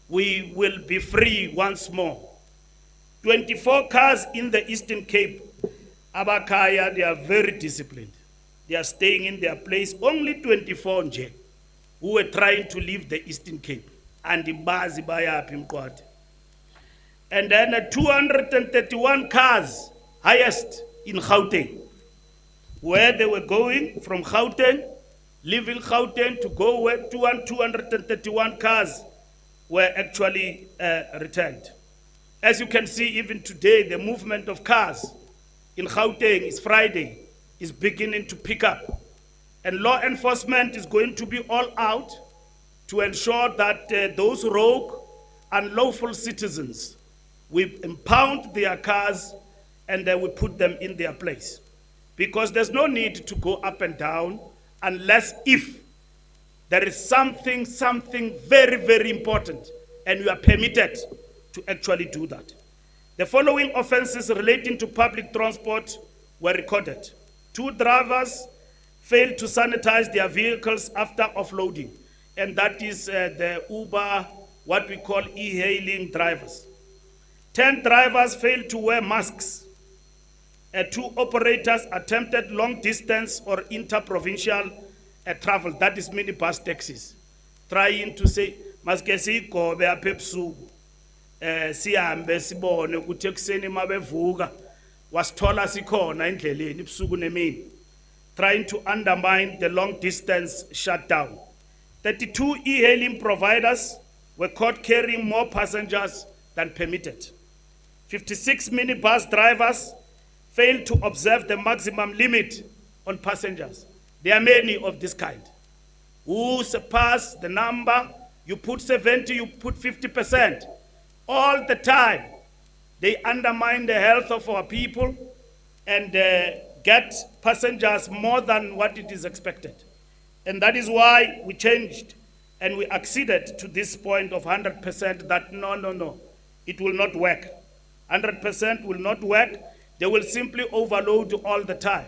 We will be free once more. 24 cars in the Eastern Cape. Abakaya, they are very disciplined. They are staying in their place. Only 24 nje who were trying to leave the Eastern Cape. And the Bazi Baya Pimkwat. And then 231 cars, highest in Gauteng, where they were going from Gauteng, leaving Gauteng to go where 231 cars were actually returned. As you can see, even today, the movement of cars in Gauteng is Friday, is beginning to pick up. And law enforcement is going to be all out to ensure that those rogue and lawful citizens, we impound their cars and we put them in their place. Because there's no need to go up and down unless if there is something very, very important and you are permitted to actually do that. The following offenses relating to public transport were recorded. 2 drivers failed to sanitize their vehicles after offloading, and that is the Uber, what we call e-hailing drivers. 10 drivers failed to wear masks. 2 operators attempted long distance or interprovincial travel, that is minibus taxis, trying to say, maske sigobe apha ebusuku, sihambe sibone ukuthi ekuseni mabevuka wasithola sikhona endleleni ebusuku nemini, trying to undermine the long distance shutdown. 32 e-hailing providers were caught carrying more passengers than permitted. 56 minibus drivers failed to observe the maximum limit on passengers. There are many of this kind. Who surpass the number, you put 70, you put 50%. All the time, they undermine the health of our people and get passengers more than what it is expected. And that is why we changed and we acceded to this point of 100% that no, it will not work. 100% will not work. They will simply overload all the time.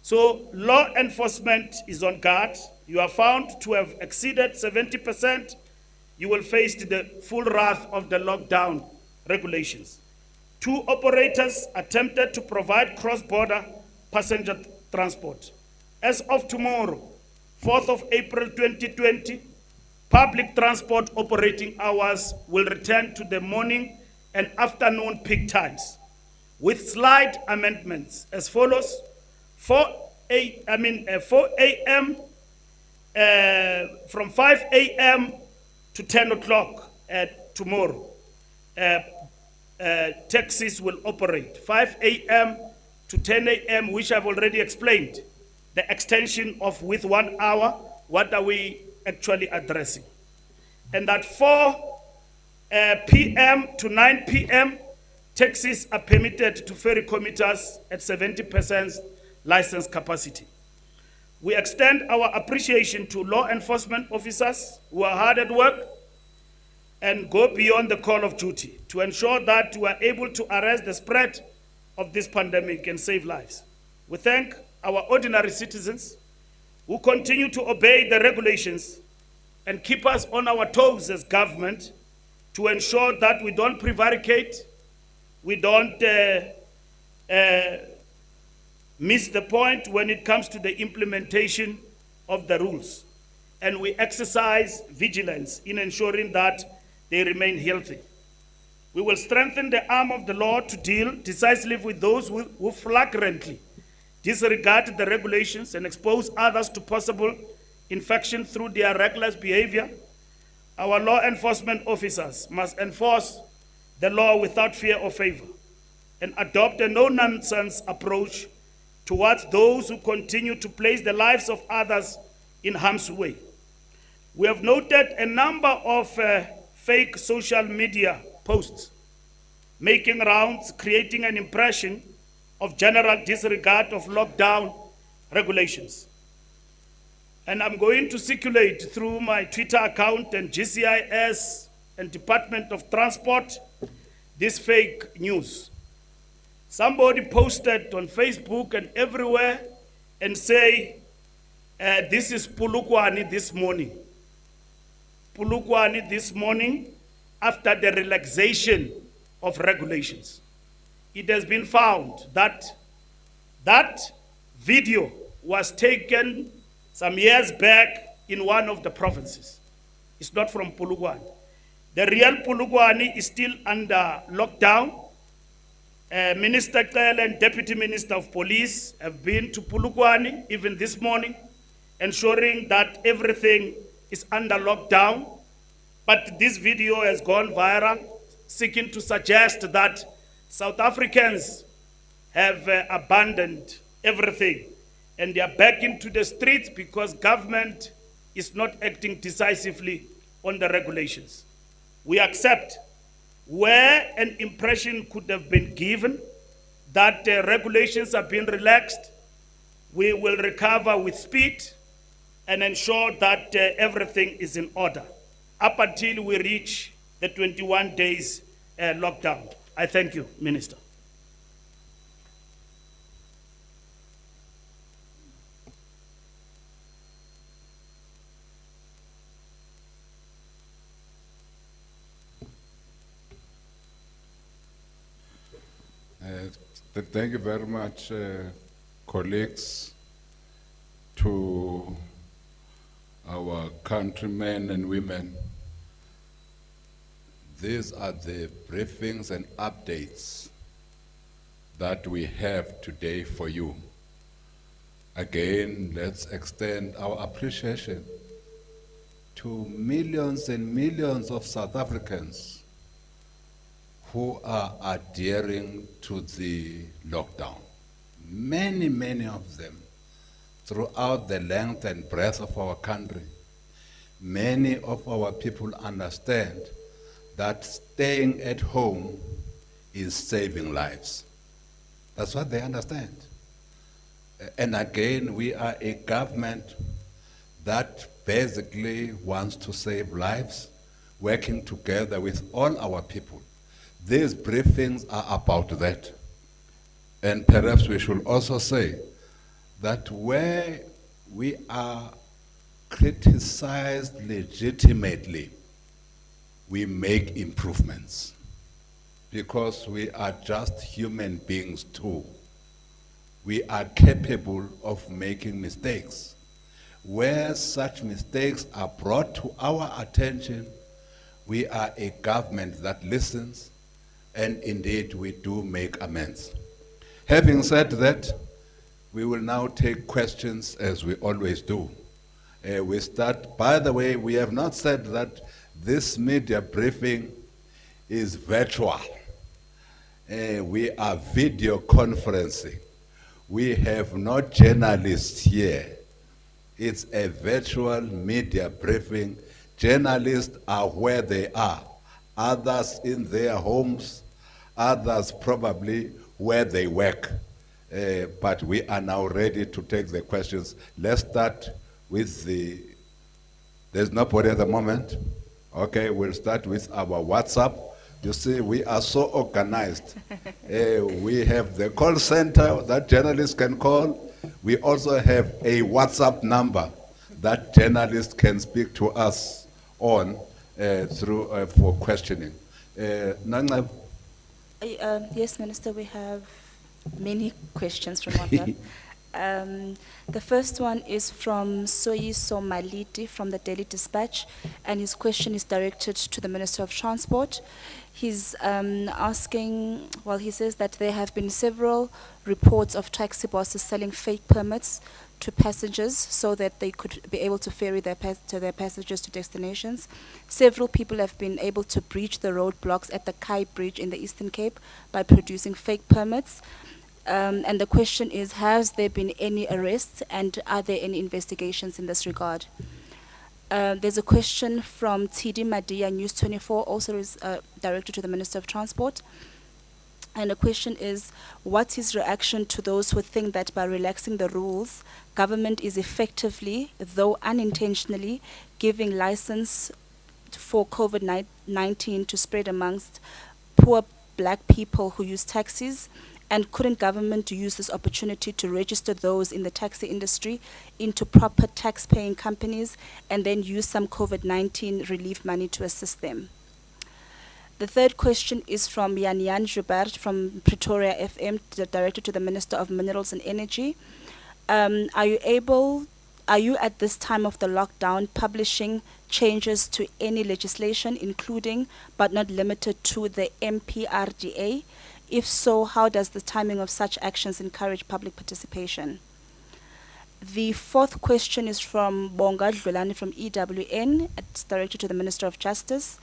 So law enforcement is on guard. You are found to have exceeded 70%, you will face the full wrath of the lockdown regulations. 2 operators attempted to provide cross-border passenger transport. As of tomorrow, 4th of April 2020, public transport operating hours will return to the morning and afternoon peak times, with slight amendments as follows: 4 a.m. From 5 a.m. to 10 o'clock tomorrow. Taxis will operate 5 a.m. to 10 a.m., which I've already explained. The extension of with 1 hour, what are we actually addressing? And at 4 p.m. to 9 p.m., taxis are permitted to ferry commuters at 70% license capacity. We extend our appreciation to law enforcement officers who are hard at work and go beyond the call of duty to ensure that we are able to arrest the spread of this pandemic and save lives. We thank our ordinary citizens who continue to obey the regulations and keep us on our toes as government to ensure that we don't prevaricate, we don't miss the point when it comes to the implementation of the rules. And we exercise vigilance in ensuring that they remain healthy. We will strengthen the arm of the law to deal decisively with those who flagrantly disregard the regulations and expose others to possible infection through their reckless behavior. Our law enforcement officers must enforce the law without fear or favor and adopt a no-nonsense approach towards those who continue to place the lives of others in harm's way. We have noted a number of fake social media posts making rounds, creating an impression of general disregard of lockdown regulations. And I'm going to circulate through my Twitter account and GCIS and Department of Transport this fake news. Somebody posted on Facebook and everywhere and say, this is Pulukwani this morning. Pulukwani this morning after the relaxation of regulations. It has been found that that video was taken some years back in one of the provinces. It's not from Pulukwani. The real Pulukwani is still under lockdown. Minister Kyle and Deputy Minister of Police have been to Pulukwani even this morning, ensuring that everything is under lockdown. But this video has gone viral, seeking to suggest that South Africans have abandoned everything and they are back into the streets because government is not acting decisively on the regulations. We accept where an impression could have been given that regulations have been relaxed, we will recover with speed and ensure that everything is in order up until we reach the 21 days lockdown. I thank you, Minister.
Thank you very much, colleagues, to our countrymen and women. These are the briefings and updates that we have today for you. Again, let's extend our appreciation to millions and millions of South Africans who are adhering to the lockdown. Many, many of them throughout the length and breadth of our country. Many of our people understand that staying at home is saving lives. That's what they understand. And again, we are a government that basically wants to save lives, working together with all our people. These briefings are about that. And perhaps we should also say that where we are criticized legitimately, we make improvements. Because we are just human beings too. We are capable of making mistakes. Where such mistakes are brought to our attention, we are a government that listens, and indeed we do make amends. Having said that, we will now take questions as we always do. We start, by the way, we have not said that this media briefing is virtual. We are video conferencing. We have no journalists here. It's a virtual media briefing. Journalists are where they are. Others in their homes, others probably where they work. But we are now ready to take the questions. Let's start with there's nobody at the moment. Okay, we'll start with our WhatsApp. You see, we are so organized. We have the call center that journalists can call. We also have a WhatsApp number that journalists can speak to us on through for questioning. Nanga,
Yes, Minister, we have many questions from WhatsApp. The first one is from Soyi Somaliti from the Daily Dispatch, and his question is directed to the Minister of Transport. He's asking, well, he says that there have been several reports of taxi bosses selling fake permits to passengers so that they could be able to ferry their passengers to destinations. Several people have been able to breach the roadblocks at the Kai Bridge in the Eastern Cape by producing fake permits. And the question is, has there been any arrests, and are there any investigations in this regard? There's a question from TD Madia, News 24, also is directed to the Minister of Transport. And the question is, what's his reaction to those who think that by relaxing the rules, government is effectively, though unintentionally, giving license for COVID-19 to spread amongst poor black people who use taxis? And couldn't government use this opportunity to register those in the taxi industry into proper tax-paying companies and then use some COVID-19 relief money to assist them? The third question is from Jan Joubert from Pretoria FM, directed to the Minister of Minerals and Energy. Are you at this time of the lockdown publishing changes to any legislation, including but not limited to the MPRDA? If so, how does the timing of such actions encourage public participation? The fourth question is from Bonga Dlulani from EWN. It's directed to the Minister of Justice.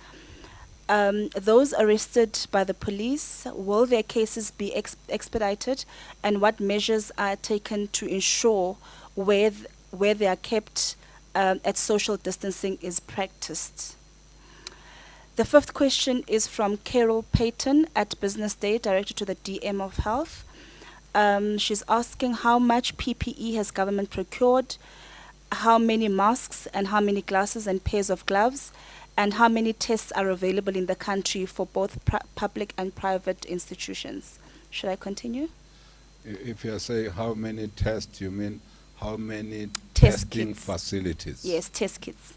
Those arrested by the police, will their cases be expedited, and what measures are taken to ensure where they are kept at social distancing is practiced? The fifth question is from Carol Payton at Business Day, directed to the DM of Health. She's asking how much PPE has government procured, how many masks and how many glasses and pairs of gloves, and how many tests are available in the country for both public and private institutions. Should I continue?
if you say how many tests, you mean how many
Test
testing
kits.
facilities?
Yes, test kits.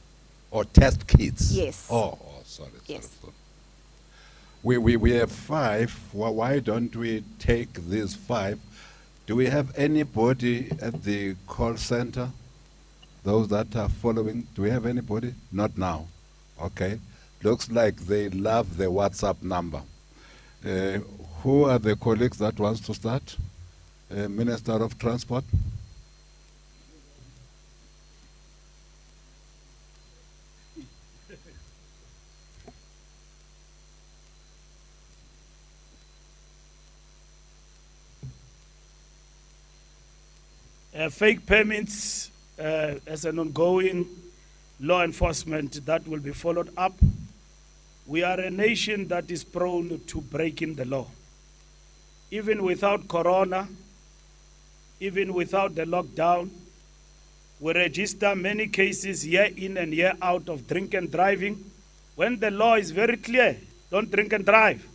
Or test kits?
Yes.
Sorry.
Yes.
We have 5. Why don't we take these 5? Do we have anybody at the call center? Those that are following, do we have anybody? Not now. Okay. Looks like they love the WhatsApp number. Who are the colleagues that wants to start? Minister of Transport?
Fake permits as an ongoing law enforcement that will be followed up. We are a nation that is prone to breaking the law. Even without corona, even without the lockdown, we register many cases year in and year out of drink and driving, when the law is very clear, don't drink and drive.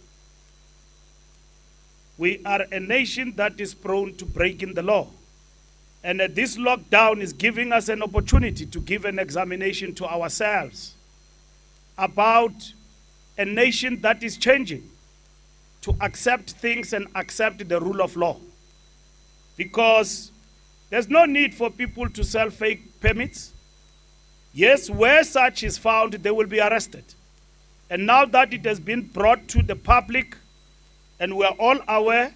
We are a nation that is prone to breaking the law. And this lockdown is giving us an opportunity to give an examination to ourselves about a nation that is changing, to accept things and accept the rule of law. Because there's no need for people to sell fake permits. Yes, where such is found, they will be arrested. And now that it has been brought to the public, and we are all aware,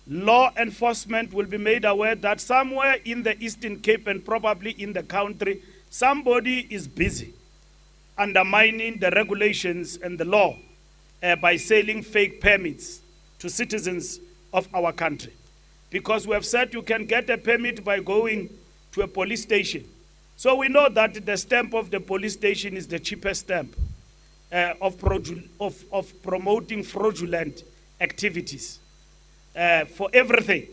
law enforcement will be made aware that somewhere in the Eastern Cape and probably in the country, somebody is busy undermining the regulations and the law by selling fake permits to citizens of our country. Because we have said you can get a permit by going to a police station. So we know that the stamp of the police station is the cheapest stamp of promoting fraudulent activities for everything.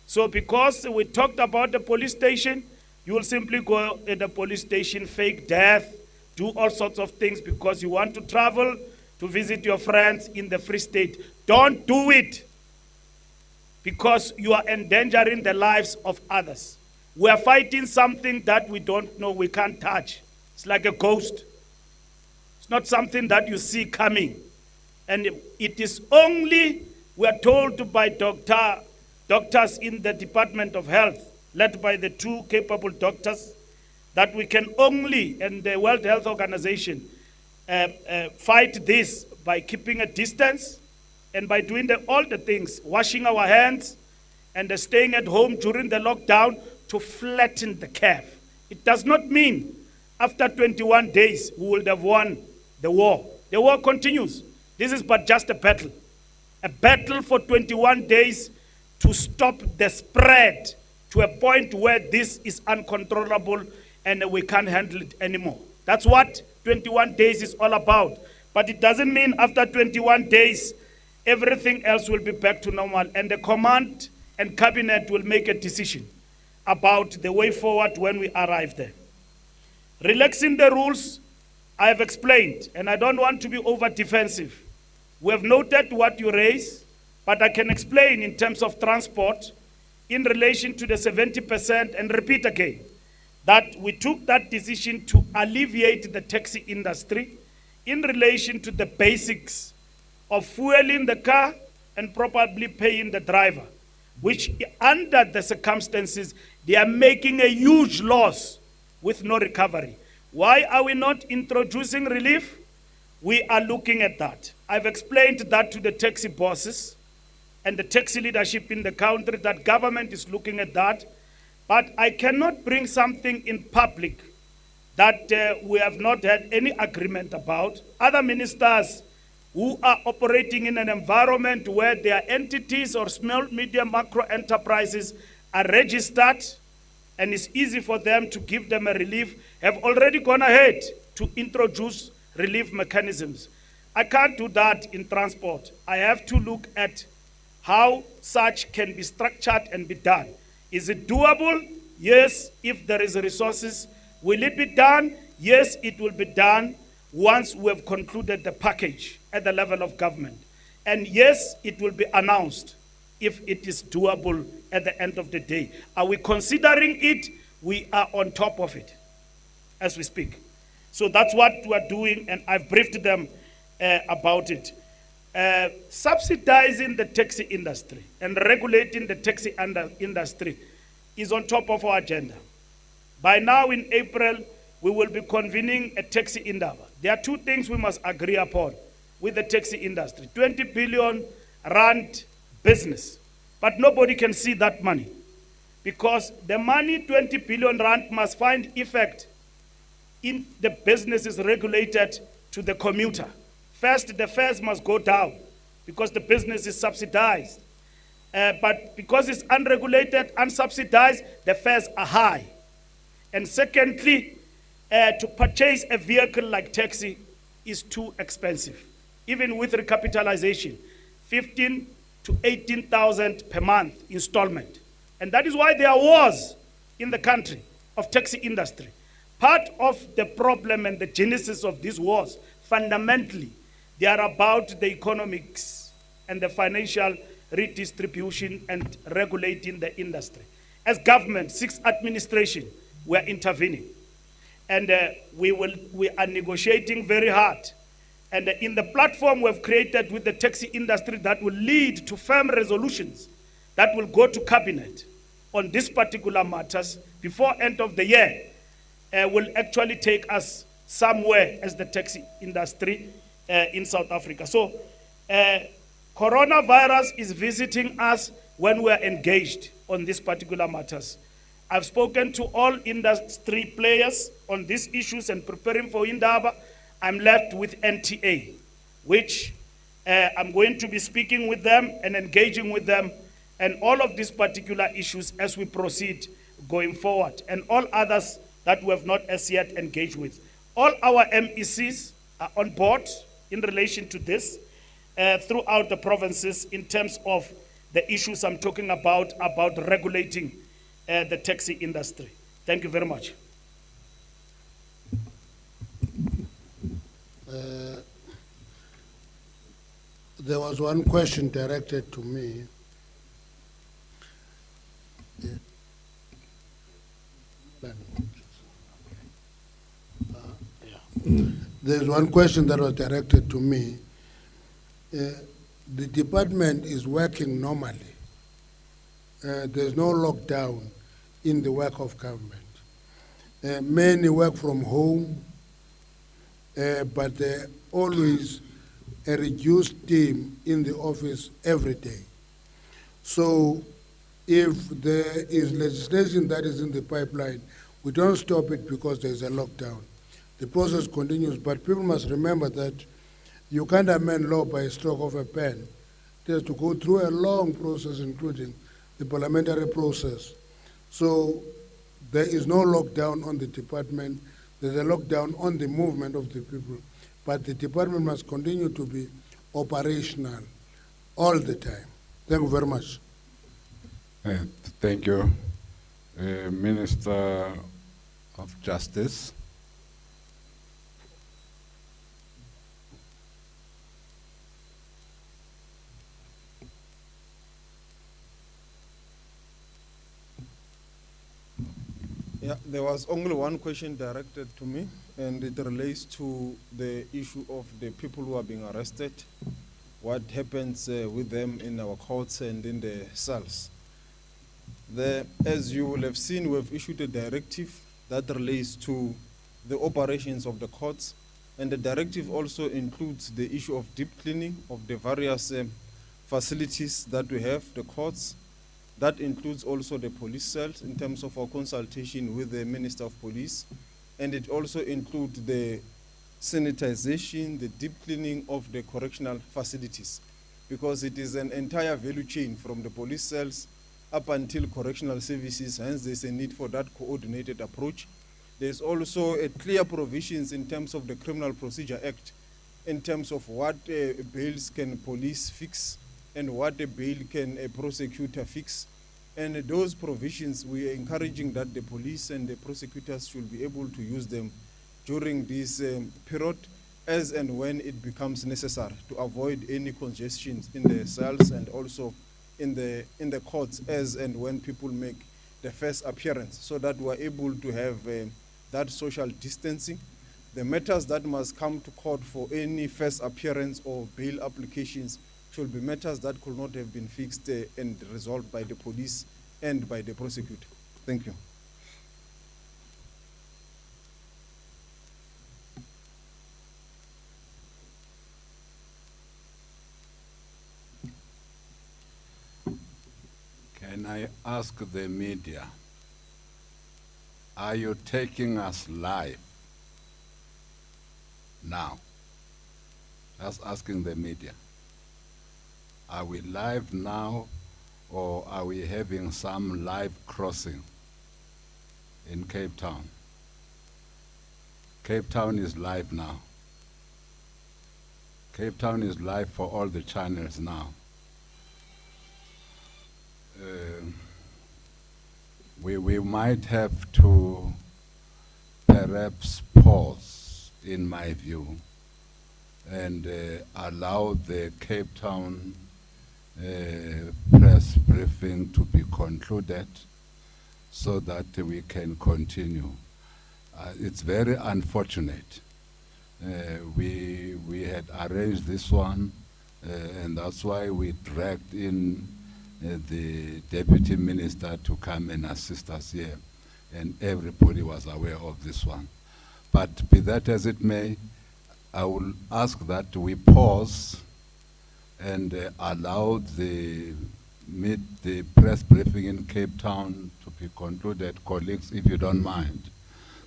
So because we talked about the police station, you will simply go at the police station, fake death, do all sorts of things because you want to travel to visit your friends in the Free State. Don't do it, because you are endangering the lives of others. We are fighting something that we don't know, we can't touch. It's like a ghost. It's not something that you see coming. And it is only, we are told by doctors in the Department of Health, led by the two capable doctors, that we can only, and the World Health Organization, fight this by keeping a distance and by doing all the things, washing our hands and staying at home during the lockdown to flatten the curve. It does not mean after 21 days we would have won the war. The war continues. This is but just a battle for 21 days to stop the spread to a point where this is uncontrollable and we can't handle it anymore. That's what 21 days is all about. But it doesn't mean after 21 days, everything else will be back to normal. And the command and cabinet will make a decision about the way forward when we arrive there. Relaxing the rules, I have explained, and I don't want to be over defensive. We have noted what you raise, but I can explain in terms of transport in relation to the 70% and repeat again that we took that decision to alleviate the taxi industry in relation to the basics of fueling the car and probably paying the driver, which under the circumstances, they are making a huge loss with no recovery. Why are we not introducing relief? We are looking at that. I've explained that to the taxi bosses and the taxi leadership in the country, that government is looking at that. But I cannot bring something in public that we have not had any agreement about. Other ministers who are operating in an environment where their entities or small, medium, macro enterprises are registered and it's easy for them to give them a relief, have already gone ahead to introduce relief mechanisms. I can't do that in transport. I have to look at how such can be structured and be done. Is it doable? Yes, if there is resources. Will it be done? Yes, it will be done once we have concluded the package at the level of government. And yes, it will be announced if it is doable at the end of the day. Are we considering it? We are on top of it as we speak. So that's what we're doing, and I've briefed them about it. Subsidizing the taxi industry and regulating the taxi industry is on top of our agenda. By now in April, we will be convening a taxi indaba. There are two things we must agree upon with the taxi industry. 20 billion rand business, but nobody can see that money because the money, 20 billion rand, must find effect in the businesses regulated to the commuter. First, the fares must go down because the business is subsidized. But because it's unregulated, unsubsidized, the fares are high. And secondly, to purchase a vehicle like taxi is too expensive. Even with recapitalization, 15 to 18,000 per month installment. And that is why there are wars in the country of taxi industry. Part of the problem and the genesis of these wars, fundamentally, they are about the economics and the financial redistribution and regulating the industry. As government, 6 administration, we are intervening. And we are negotiating very hard. And in the platform we've created with the taxi industry that will lead to firm resolutions that will go to cabinet on these particular matters before end of the year, will actually take us somewhere as the taxi industry in South Africa. So coronavirus is visiting us when we're engaged on these particular matters. I've spoken to all industry players on these issues and preparing for Indaba. I'm left with NTA, which I'm going to be speaking with them and engaging with them and all of these particular issues as we proceed going forward, and all others that we have not as yet engaged with. All our MECs are on board in relation to this throughout the provinces in terms of the issues I'm talking about regulating the taxi industry. Thank you very much.
There was one question directed to me. There's one question that was directed to me. The department is working normally. There's no lockdown in the work of government. Many work from home, but always a reduced team in the office every day. So if there is legislation that is in the pipeline, we don't stop it because there's a lockdown. The process continues, but people must remember that you can't amend law by a stroke of a pen. It has to go through a long process, including the parliamentary process. So there is no lockdown on the department. There's a lockdown on the movement of the people, but the department must continue to be operational all the time. Thank you very much.
Thank you. Minister of Justice.
Yeah, there was only one question directed to me, and it relates to the issue of the people who are being arrested, what happens with them in our courts and in the cells. As you will have seen, we've issued a directive that relates to the operations of the courts, and the directive also includes the issue of deep cleaning of the various facilities that we have, the courts. That includes also the police cells in terms of our consultation with the Minister of Police, and it also includes the sanitization, the deep cleaning of the correctional facilities, because it is an entire value chain from the police cells up until correctional services, hence there's a need for that coordinated approach. There's also a clear provisions in terms of the Criminal Procedure Act, in terms of what bails can police fix and what a bail can a prosecutor fix. And those provisions, we are encouraging that the police and the prosecutors should be able to use them during this period as and when it becomes necessary to avoid any congestions in the cells and also in the courts as and when people make the first appearance, so that we're able to have that social distancing. The matters that must come to court for any first appearance or bail applications should be matters that could not have been fixed and resolved by the police and by the prosecutor. Thank you.
Can I ask the media, are you taking us live now? Just asking the media. Are we live now, or are we having some live crossing in Cape Town? Cape Town is live now. Cape Town is live for all the channels now. we might have to perhaps pause, in my view, and allow the Cape Town press briefing to be concluded so that we can continue. It's very unfortunate. We had arranged this one, and that's why we dragged in the deputy minister to come and assist us here, and everybody was aware of this one. But be that as it may, I will ask that we pause and allow the press briefing in Cape Town to be concluded, colleagues, if you don't mind,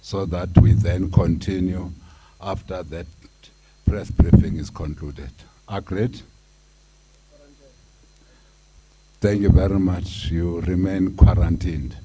so that we then continue after that press briefing is concluded. Agreed? Thank you very much. You remain quarantined.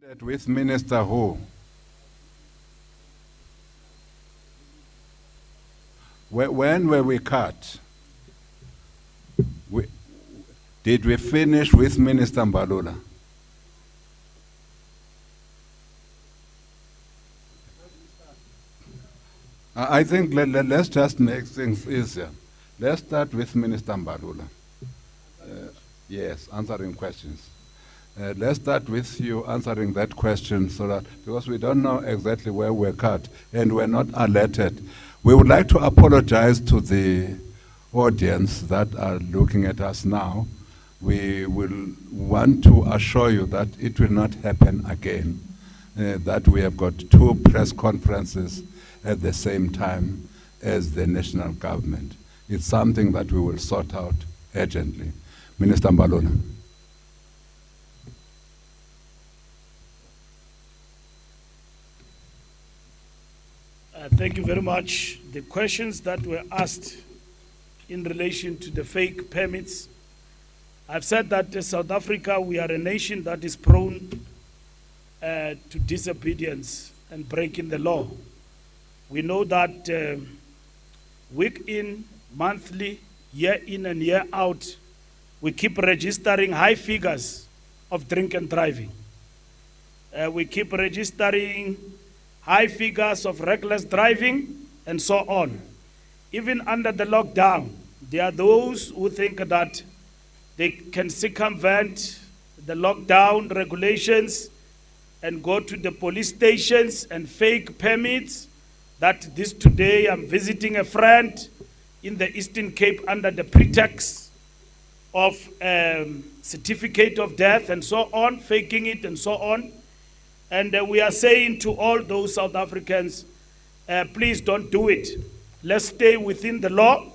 With Minister who? When were we cut? Did we finish with Minister Mbalula? I think let's just make things easier. Let's start with Minister Mbalula. Yes, answering questions. Let's start with you answering that question so that, because we don't know exactly where we're cut and we're not alerted. We would like to apologize to the audience that are looking at us now. We will want to assure you that it will not happen again, that we have got 2 press conferences at the same time as the national government. It's something that we will sort out urgently. Minister Mbalula.
Thank you very much. The questions that were asked in relation to the fake permits, I've said that in South Africa, we are a nation that is prone to disobedience and breaking the law. We know that week in, monthly, year in and year out, we keep registering high figures of drink and driving. We keep registering high figures of reckless driving and so on. Even under the lockdown, there are those who think that they can circumvent the lockdown regulations and go to the police stations and fake permits. That this today I'm visiting a friend in the Eastern Cape under the pretext of certificate of death and so on, faking it and so on. And we are saying to all those South Africans, please don't do it. Let's stay within the law,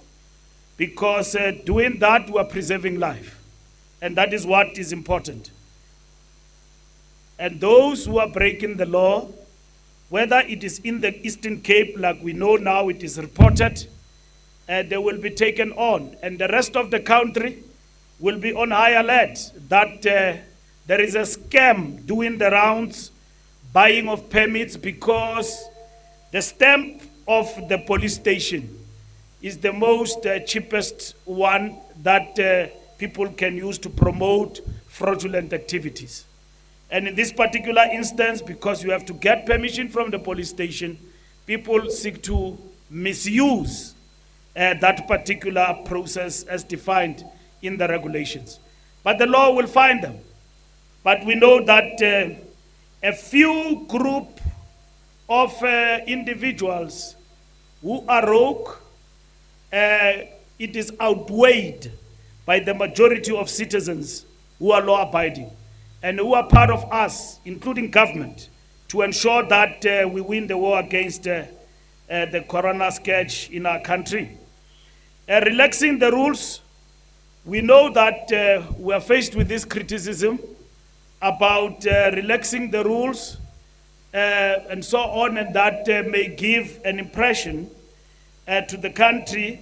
because doing that, we are preserving life. And that is what is important. And those who are breaking the law, whether it is in the Eastern Cape, like we know now it is reported, they will be taken on. And the rest of the country will be on high alert that there is a scam doing the rounds, buying of permits, because the stamp of the police station is the most cheapest one that people can use to promote fraudulent activities. And in this particular instance, because you have to get permission from the police station, people seek to misuse that particular process as defined in the regulations. But the law will find them. But we know that a few group of individuals who are rogue, it is outweighed by the majority of citizens who are law-abiding and who are part of us, including government, to ensure that we win the war against the corona scourge in our country. Relaxing the rules, we know that we are faced with this criticism about relaxing the rules and so on, and that may give an impression to the country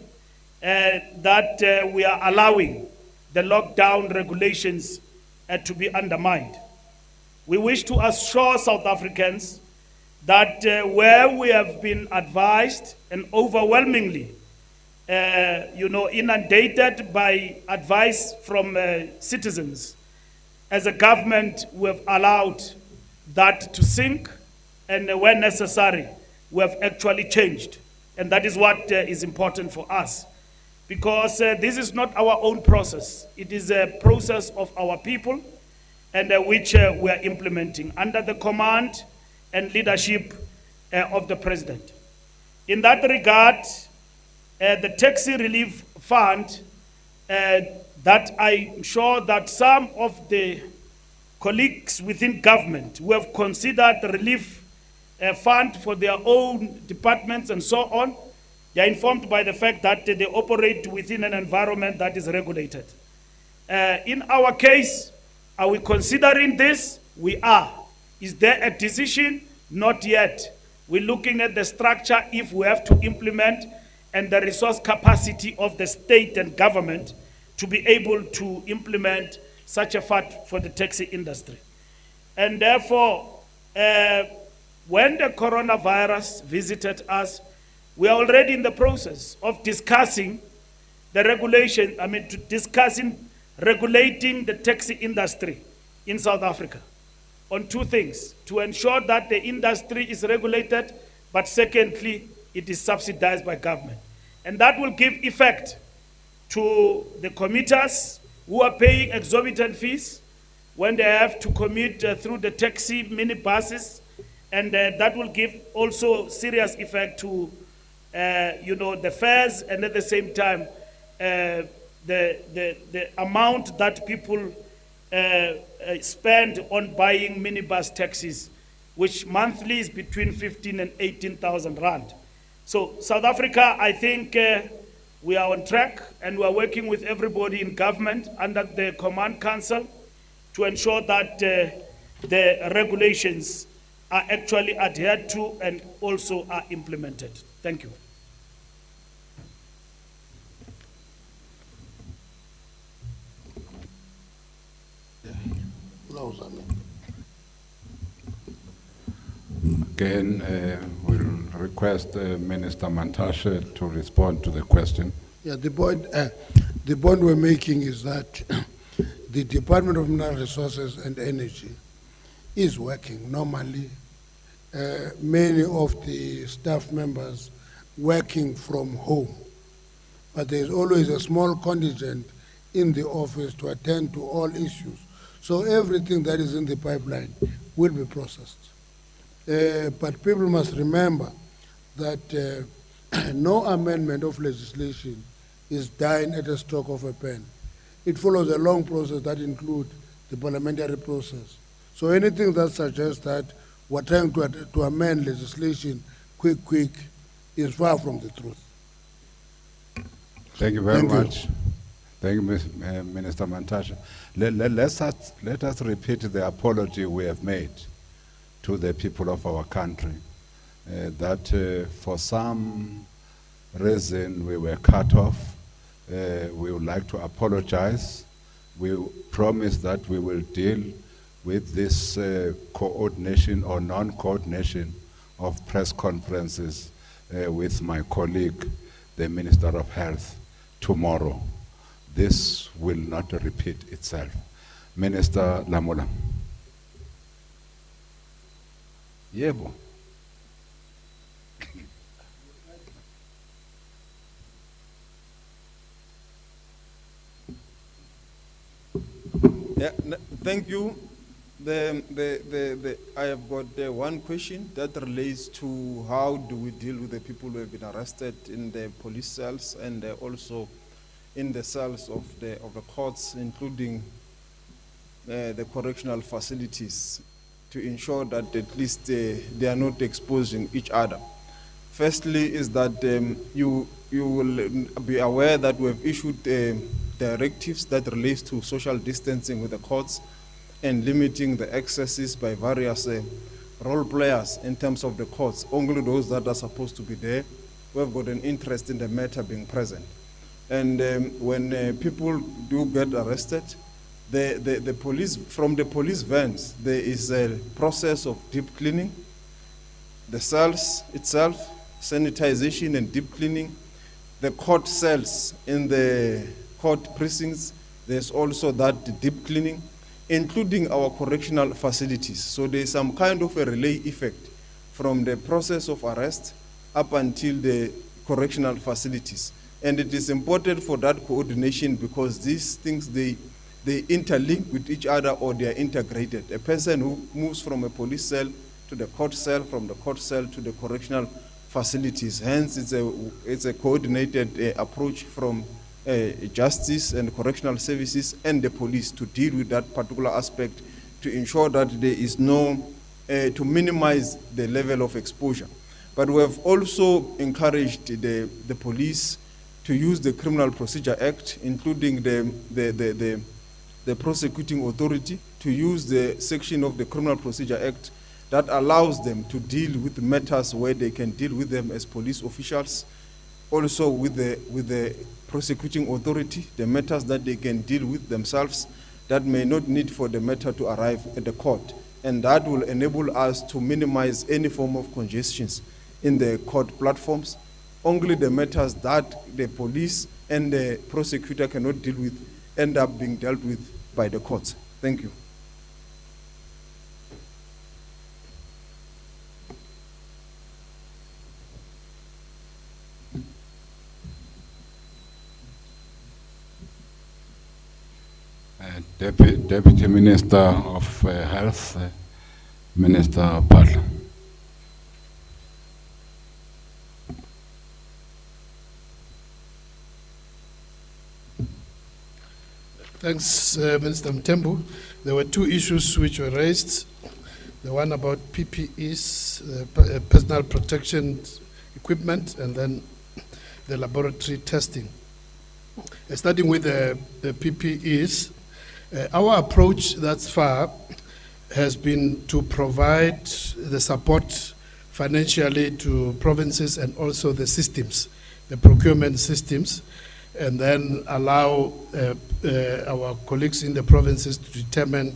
that we are allowing the lockdown regulations to be undermined. We wish to assure South Africans that where we have been advised and overwhelmingly inundated by advice from citizens, as a government, we have allowed that to sink, and when necessary, we have actually changed. And that is what is important for us, because this is not our own process. It is a process of our people, and which we are implementing under the command and leadership of the President. In that regard, the Taxi Relief Fund, that I'm sure that some of the colleagues within government who have considered the relief fund for their own departments and so on, they are informed by the fact that they operate within an environment that is regulated. In our case, are we considering this? We are. Is there a decision? Not yet. We're looking at the structure if we have to implement and the resource capacity of the state and government to be able to implement such a fund for the taxi industry. And therefore, when the coronavirus visited us, we are already in the process of discussing the regulation, discussing regulating the taxi industry in South Africa on two things: to ensure that the industry is regulated, but secondly, it is subsidized by government. And that will give effect to the commuters who are paying exorbitant fees when they have to commute through the taxi minibuses, and that will give also serious effect to the fares, and at the same time the amount that people spend on buying minibus taxis, which monthly is between 15 and 18,000 rand. So South Africa, I think we are on track, and we are working with everybody in government under the Command Council to ensure that the regulations are actually adhered to and also are implemented. Thank you.
Again, we'll request Minister Mantashe to respond to the question.
Yeah, the point we're making is that the Department of Mineral Resources and Energy is working normally. Many of the staff members working from home, but there's always a small contingent in the office to attend to all issues. So everything that is in the pipeline will be processed. But people must remember that no amendment of legislation is done at a stroke of a pen. It follows a long process that includes the parliamentary process. So anything that suggests that we're trying to amend legislation quick is far from the truth.
Thank you very much. Thank you, Minister Mantashe. Let us repeat the apology we have made to the people of our country, that for some reason we were cut off. We would like to apologize. We promise that we will deal with this coordination or non-coordination of press conferences with my colleague, the Minister of Health, tomorrow. This will not repeat itself. Minister Lamola. Yebo.
Yeah, thank you. I have got one question that relates to how do we deal with the people who have been arrested in the police cells and also in the cells of the courts, including the correctional facilities, to ensure that at least they are not exposing each other. Firstly is that you will be aware that we have issued directives that relates to social distancing with the courts and limiting the accesses by various role players in terms of the courts, only those that are supposed to be there who have got an interest in the matter being present. And when people do get arrested, the police, from the police vans, there is a process of deep cleaning, the cells itself, sanitization and deep cleaning, the court cells in the court precincts, there's also that deep cleaning, including our correctional facilities. So there's some kind of a relay effect from the process of arrest up until the correctional facilities. And it is important for that coordination because these things, they interlink with each other or they are integrated. A person who moves from a police cell to the court cell, from the court cell to the correctional facilities. Hence, it's a coordinated approach from justice and correctional services and the police to deal with that particular aspect to ensure that there is no, to minimize the level of exposure. But we have also encouraged the police to use the Criminal Procedure Act, including the prosecuting authority, to use the section of the Criminal Procedure Act that allows them to deal with matters where they can deal with them as police officials, also with the prosecuting authority, the matters that they can deal with themselves that may not need for the matter to arrive at the court. and that will enable us to minimize any form of congestions in the court platforms. Only the matters that the police and the prosecutor cannot deal with end up being dealt with by the courts. Thank you.
Deputy Minister of Health, Minister Pal.
Thanks, Minister Mtembu. There were two issues which were raised. The one about PPEs, personal protection equipment, and then the laboratory testing. Starting with the PPEs, our approach thus far has been to provide the support financially to provinces and also the systems, the procurement systems, and then allow our colleagues in the provinces to determine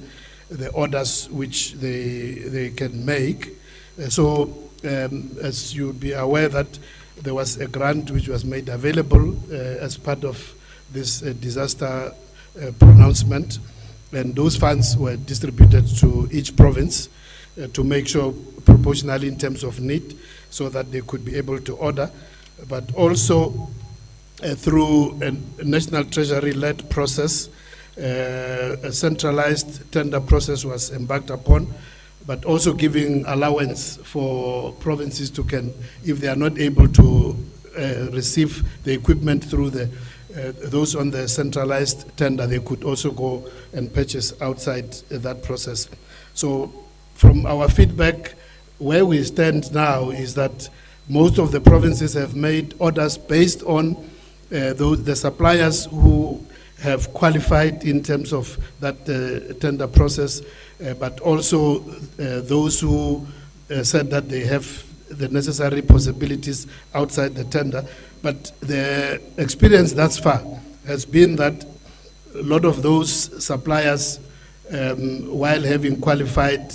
the orders which they can make. As you'd be aware that there was a grant which was made available as part of this disaster pronouncement, and those funds were distributed to each province to make sure proportionally in terms of need so that they could be able to order, but also through a National Treasury-led process, a centralized tender process was embarked upon, but also giving allowance for provinces to if they are not able to receive the equipment through those on the centralized tender, they could also go and purchase outside that process. So from our feedback, where we stand now is that most of the provinces have made orders based on the suppliers who have qualified in terms of that tender process, but also those who said that they have the necessary possibilities outside the tender. But the experience thus far has been that a lot of those suppliers, while having qualified,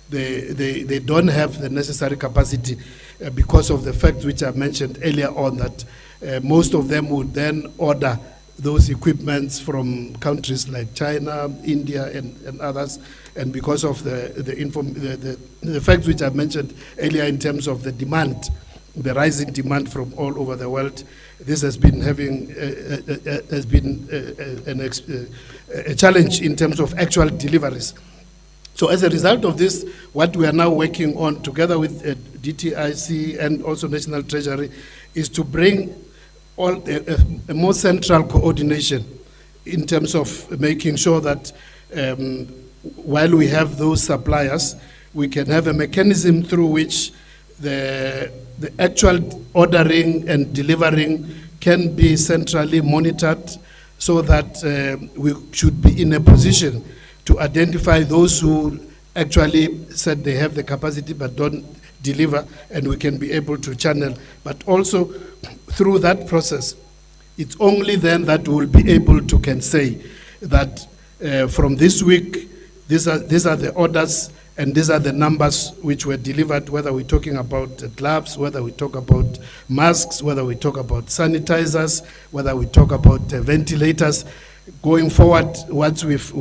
they don't have the necessary capacity because of the fact which I mentioned earlier on, that most of them would then order those equipments from countries like China, India, and others, and because of the fact which I mentioned earlier in terms of the demand, the rising demand from all over the world, this has been having a challenge in terms of actual deliveries. So as a result of this, what we are now working on together with DTIC and also National Treasury is to bring a more central coordination in terms of making sure that while we have those suppliers, we can have a mechanism through which the actual ordering and delivering can be centrally monitored, so that we should be in a position to identify those who actually said they have the capacity but don't deliver, and we can be able to channel. But also through that process, it's only then that we'll be able to can say that from this week, these are the orders and these are the numbers which were delivered, whether we're talking about gloves, whether we talk about masks, whether we talk about sanitizers, whether we talk about ventilators. Going forward, once we've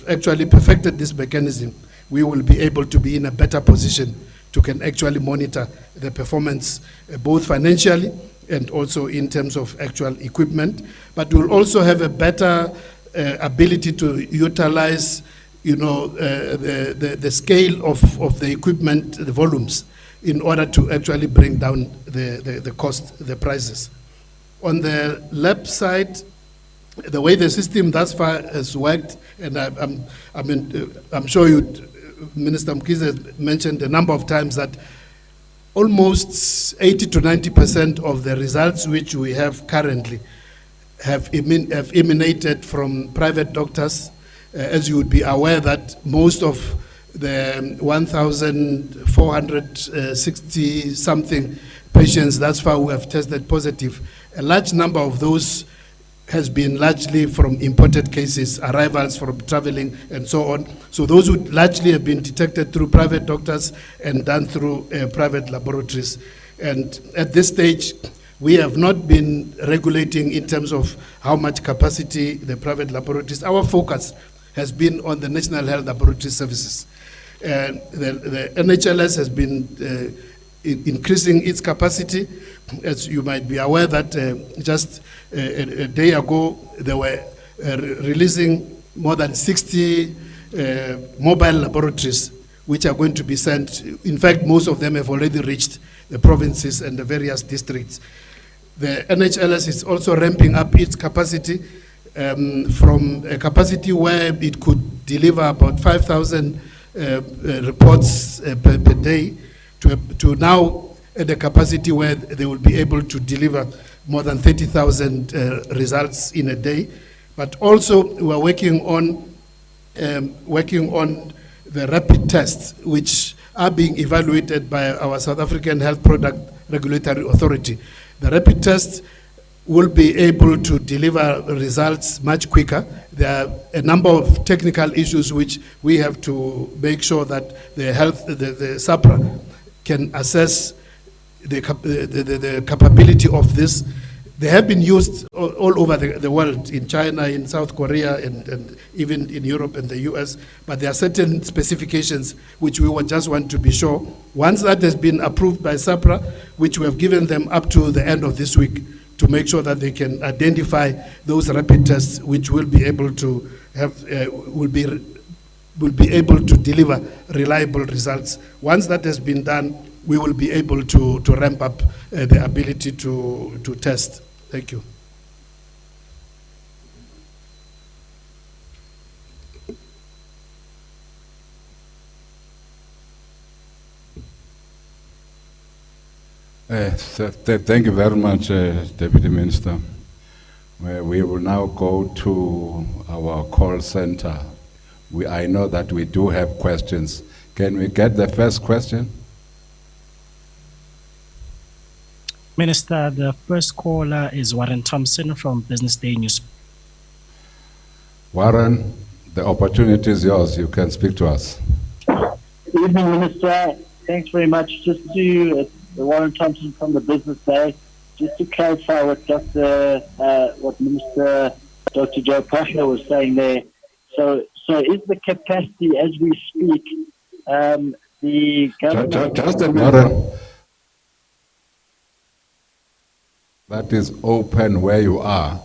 actually perfected this mechanism, we will be able to be in a better position to can actually monitor the performance, both financially and also in terms of actual equipment. But we'll also have a better ability to utilize, the scale of the equipment, the volumes, in order to actually bring down the cost, the prices. On the lab side, the way the system thus far has worked, and I'm sure Minister Mkhize mentioned a number of times that almost 80 to 90% of the results which we have currently have emanated from private doctors. As you would be aware that most of the 1,460 something patients thus far who have tested positive, a large number of those has been largely from imported cases, arrivals from traveling and so on. So those would largely have been detected through private doctors and done through private laboratories. And at this stage, we have not been regulating in terms of how much capacity the private laboratories. Our focus has been on the National Health Laboratory Services. And the NHLS has been increasing its capacity. As you might be aware that just a day ago, they were releasing more than 60 mobile laboratories which are going to be sent. In fact, most of them have already reached the provinces and the various districts. The NHLS is also ramping up its capacity from a capacity where it could deliver about 5,000 reports per day to now at the capacity where they will be able to deliver more than 30,000 results in a day. But also we are working on the rapid tests, which are being evaluated by our South African Health Product Regulatory Authority. The rapid tests will be able to deliver results much quicker. There are a number of technical issues which we have to make sure that the SAPRA can assess the capability of this. They have been used all over the world, in China, in South Korea, and even in Europe and the US, but there are certain specifications which we would just want to be sure. Once that has been approved by SAPRA, which we have given them up to the end of this week, to make sure that they can identify those rapid tests which will be able to have, will be able to deliver reliable results. Once that has been done, we will be able to ramp up the ability to test. Thank you.
Thank you very much, Deputy Minister. We will now go to our call center. I know that we do have questions. Can we get the first question?
Minister, the first caller is Warren Thompson from Business Day News.
Warren, the opportunity is yours. You can speak to us.
Good evening, Minister. Thanks very much. Just to Warren Thompson from the Business Day, just to clarify what Minister Dr. Joe Prashler was saying there. So is the capacity as we speak, the government...
Just a minute. That is open where you are.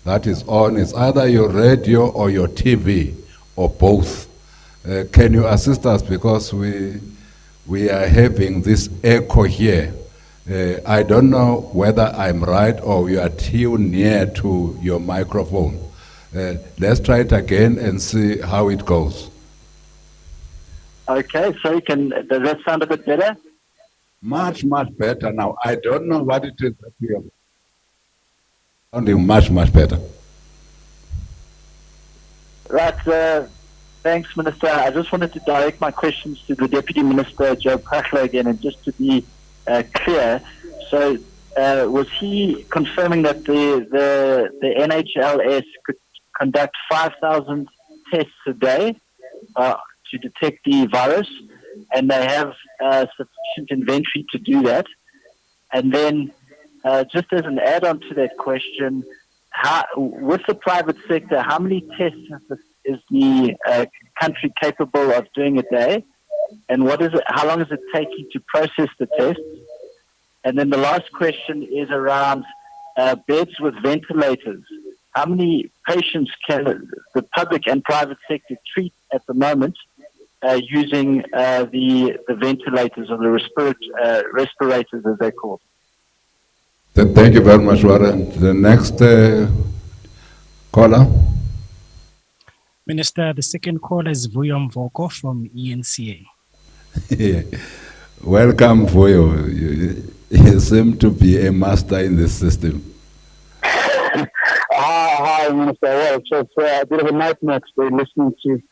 That is on. It's either your radio or your TV or both. Can you assist us, because we are having this echo here. I don't know whether I'm right or you are too near to your microphone. Let's try it again and see how it goes.
Okay, so does that sound a bit better?
Much better now. I don't know what it is that we are sounding much better.
Right, thanks, Minister. I just wanted to direct my questions to the Deputy Minister, Joe Prashler, again, and just to be clear. So, was he confirming that the NHLS could conduct 5,000 tests a day to detect the virus, and they have sufficient inventory to do that? And then, just as an add-on to that question, with the private sector, how many tests is the country capable of doing a day? And how long does it take you to process the tests? And then the last question is around beds with ventilators. How many patients can the public and private sector treat at the moment using the ventilators or the respirators, as they're called?
Thank you very much, Warren. The next caller.
Minister, the second caller is Vuyo Mvoko from ENCA.
Welcome, Vuyo. You seem to be a master in this system.
Hi, Minister. Well, it's a bit of a nightmare today listening to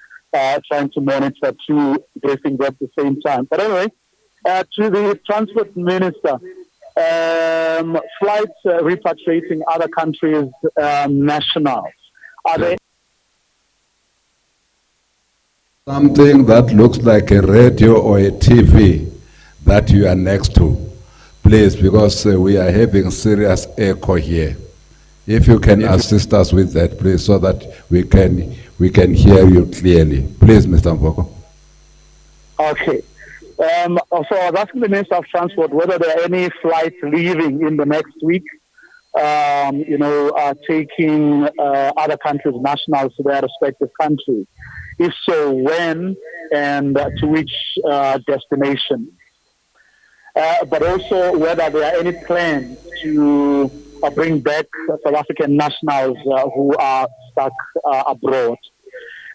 trying to monitor two briefings at the same time. But anyway, to the Transport Minister, flights repatriating other countries' nationals. Are there
Something that looks like a radio or a TV that you are next to, please, because we are having serious echo here. If you can assist us with that, please, so that we can hear you clearly. Please, Mr. Mvoko.
Okay. So I was asking the Minister of Transport whether there are any flights leaving in the next week, taking other countries' nationals to their respective countries. If so, when and to which destination? But also whether there are any plans to bring back South African nationals who are stuck abroad.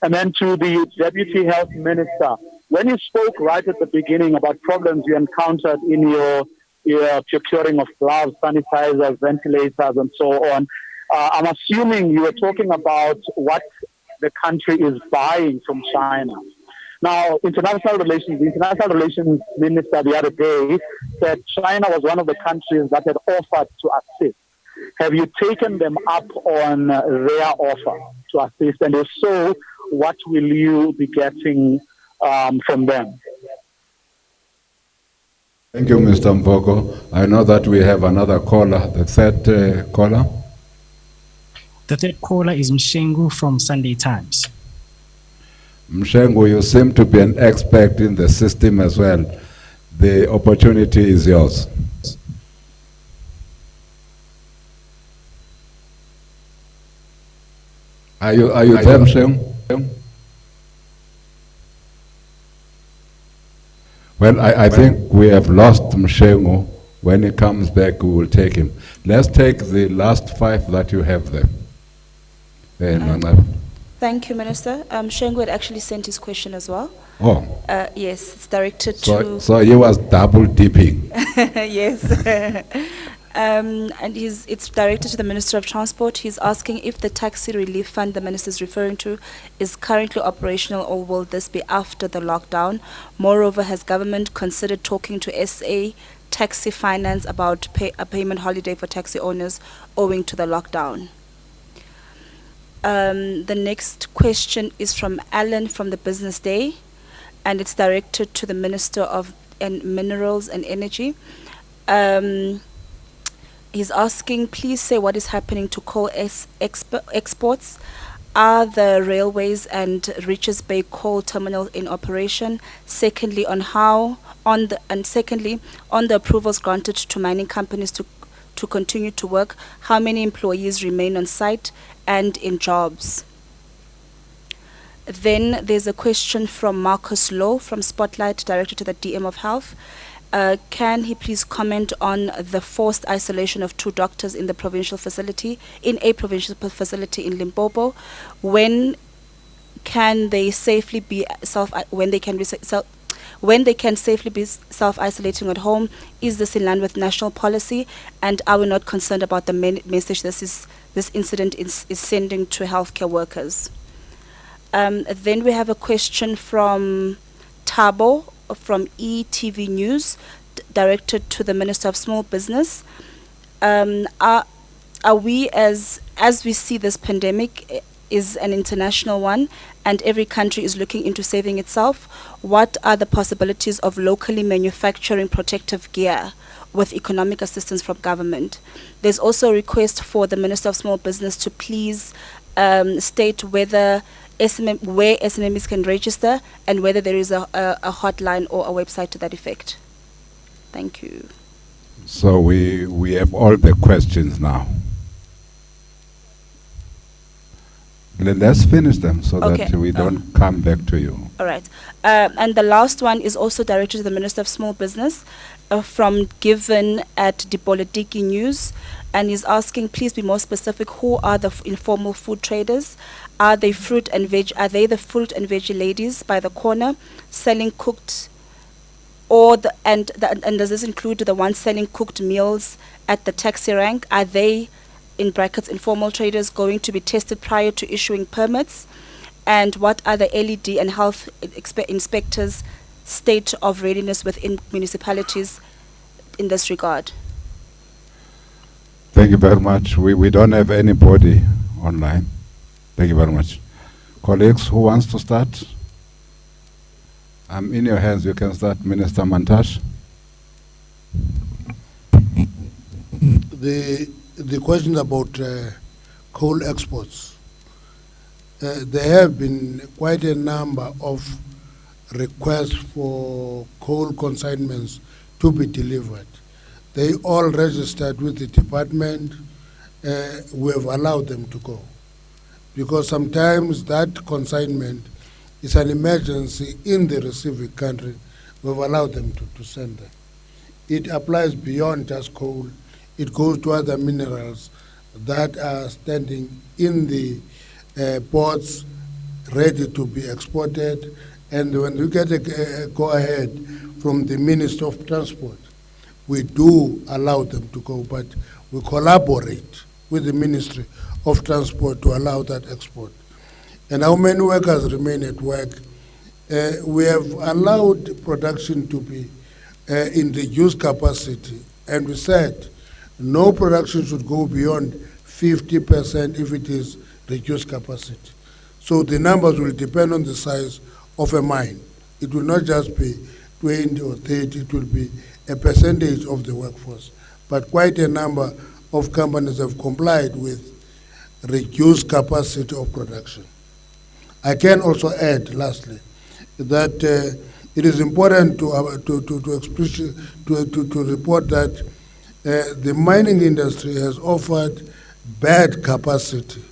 And then to the Deputy Health Minister, when you spoke right at the beginning about problems you encountered in your procuring of gloves, sanitizers, ventilators, and so on, I'm assuming you were talking about what the country is buying from China. Now, the International Relations Minister the other day said China was one of the countries that had offered to assist. Have you taken them up on their offer to assist? And if so, what will you be getting from them?
Thank you, Mr. Mvoko. I know that we have another caller, the third caller.
The third caller is Mshengu from Sunday Times.
Mshengu, you seem to be an expert in the system as well. The opportunity is yours. Are you there, Mshengu? Well, I think we have lost Mshengu. When he comes back, we will take him. Let's take the last 5 that you have there.
Thank you, Minister. Shengu had actually sent his question as well.
Oh.
Yes, it's directed to...
So he was double dipping.
Yes. And it's directed to the Minister of Transport. He's asking if the taxi relief fund the Minister is referring to is currently operational, or will this be after the lockdown? Moreover, has government considered talking to SA Taxi Finance about a payment holiday for taxi owners owing to the lockdown? The next question is from Alan from the Business Day, and it's directed to the Minister of Minerals and Energy. He's asking, please say what is happening to coal exports. Are the railways and Richards Bay coal terminal in operation? Secondly, on the approvals granted to mining companies to continue to work, how many employees remain on site and in jobs? Then there's a question from Marcus Lowe from Spotlight, directed to the DM of Health. Can he please comment on the forced isolation of 2 doctors in a provincial facility in Limpopo? When can they safely be self-isolating at home? Is this in line with national policy? And are we not concerned about the message this incident is sending to healthcare workers? Then we have a question from Tabo from ETV News, directed to the Minister of Small Business. Are we, as we see this pandemic is an international one and every country is looking into saving itself, what are the possibilities of locally manufacturing protective gear with economic assistance from government? There's also a request for the Minister of Small Business to please state whether where SMMEs can register and whether there is a hotline or a website to that effect. Thank you.
So we have all the questions now. Let's finish them so that we don't come back to you.
All right. And the last one is also directed to the Minister of Small Business from Given at Dipolitiki News. And he's asking, please be more specific, who are the informal food traders? Are they the fruit and veggie ladies by the corner selling cooked, and does this include the ones selling cooked meals at the taxi rank? Are they, in brackets, informal traders, going to be tested prior to issuing permits? And what are the LED and health inspectors' state of readiness within municipalities in this regard?
Thank you very much. We don't have anybody online. Thank you very much. Colleagues, who wants to start? I'm in your hands. You can start, Minister Mantash.
The question about coal exports. There have been quite a number of requests for coal consignments to be delivered. They all registered with the department. We have allowed them to go, because sometimes that consignment is an emergency in the receiving country. We've allowed them to send them. It applies beyond just coal. It goes to other minerals that are standing in the ports ready to be exported. And when we get a go-ahead from the Minister of Transport, we do allow them to go, but we collaborate with the Ministry of Transport to allow that export. And how many workers remain at work? We have allowed production to be in reduced capacity, and we said no production should go beyond 50% if it is reduced capacity. So the numbers will depend on the size of a mine. It will not just be 20 or 30, it will be a percentage of the workforce. But quite a number of companies have complied with reduced capacity of production. I can also add, lastly, that it is important to report that the mining industry has offered bed capacity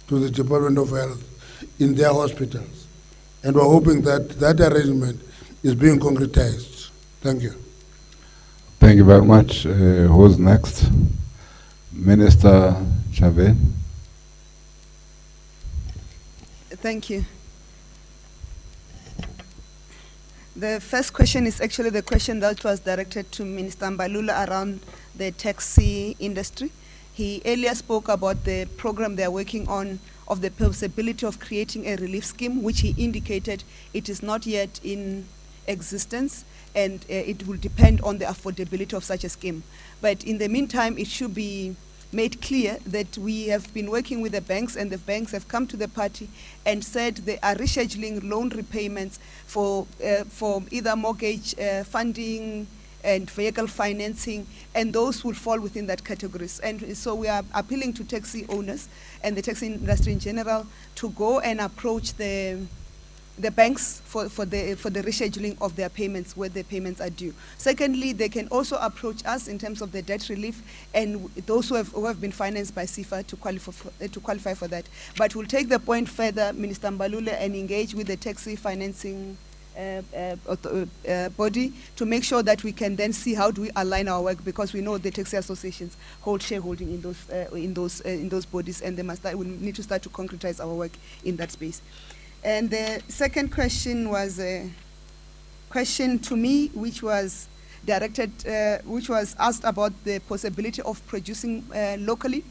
to the Department of Health in their hospitals. And we're hoping that that arrangement is being concretized. Thank you.
Thank you very much. Who's next? Minister Chavez.
Thank you. The first question is actually the question that was directed to Minister Mbalula around the taxi industry. He earlier spoke about the program they are working on of the possibility of creating a relief scheme, which he indicated it is not yet in existence, and it will depend on the affordability of such a scheme. But in the meantime, it should be made clear that we have been working with the banks, and the banks have come to the party and said they are rescheduling loan repayments for either mortgage funding and vehicle financing, and those will fall within that categories. And so we are appealing to taxi owners and the taxi industry in general to go and approach the banks for the rescheduling of their payments where the payments are due. Secondly, they can also approach us in terms of the debt relief, and those who have been financed by SIFA to qualify for that. But we'll take the point further, Minister Mbalula, and engage with the taxi financing body to make sure that we can then see how do we align our work, because we know the taxi associations hold shareholding in those bodies, and we need to start to concretize our work in that space. And the second question was a question to me, which was asked about the possibility of producing locally.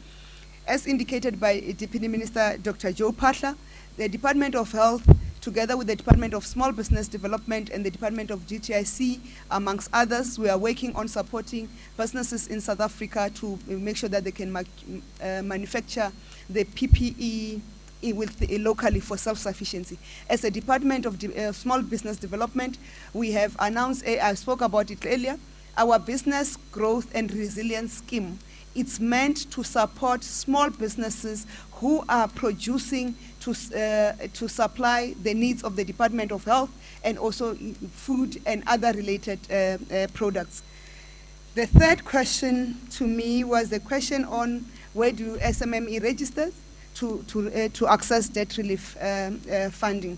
As indicated by Deputy Minister Dr. Joe Pahla, the Department of Health, together with the Department of Small Business Development and the Department of GTIC, amongst others, we are working on supporting businesses in South Africa to make sure that they can manufacture the PPE locally for self-sufficiency. As a Department of Small Business Development, we have announced, I spoke about it earlier, our Business Growth and Resilience Scheme. It's meant to support small businesses who are producing to supply the needs of the Department of Health and also food and other related products. The third question to me was the question on where do SMME register to access debt relief funding.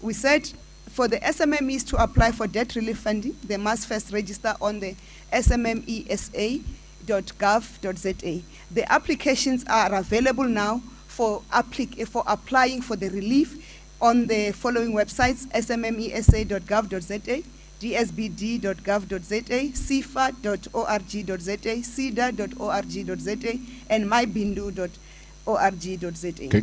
We said for the SMMEs to apply for debt relief funding, they must first register on the smmesa.gov.za. The applications are available now for applying for the relief on the following websites: smmesa.gov.za, dsbd.gov.za, sifa.org.za, sida.org.za, and mybindu.org.za.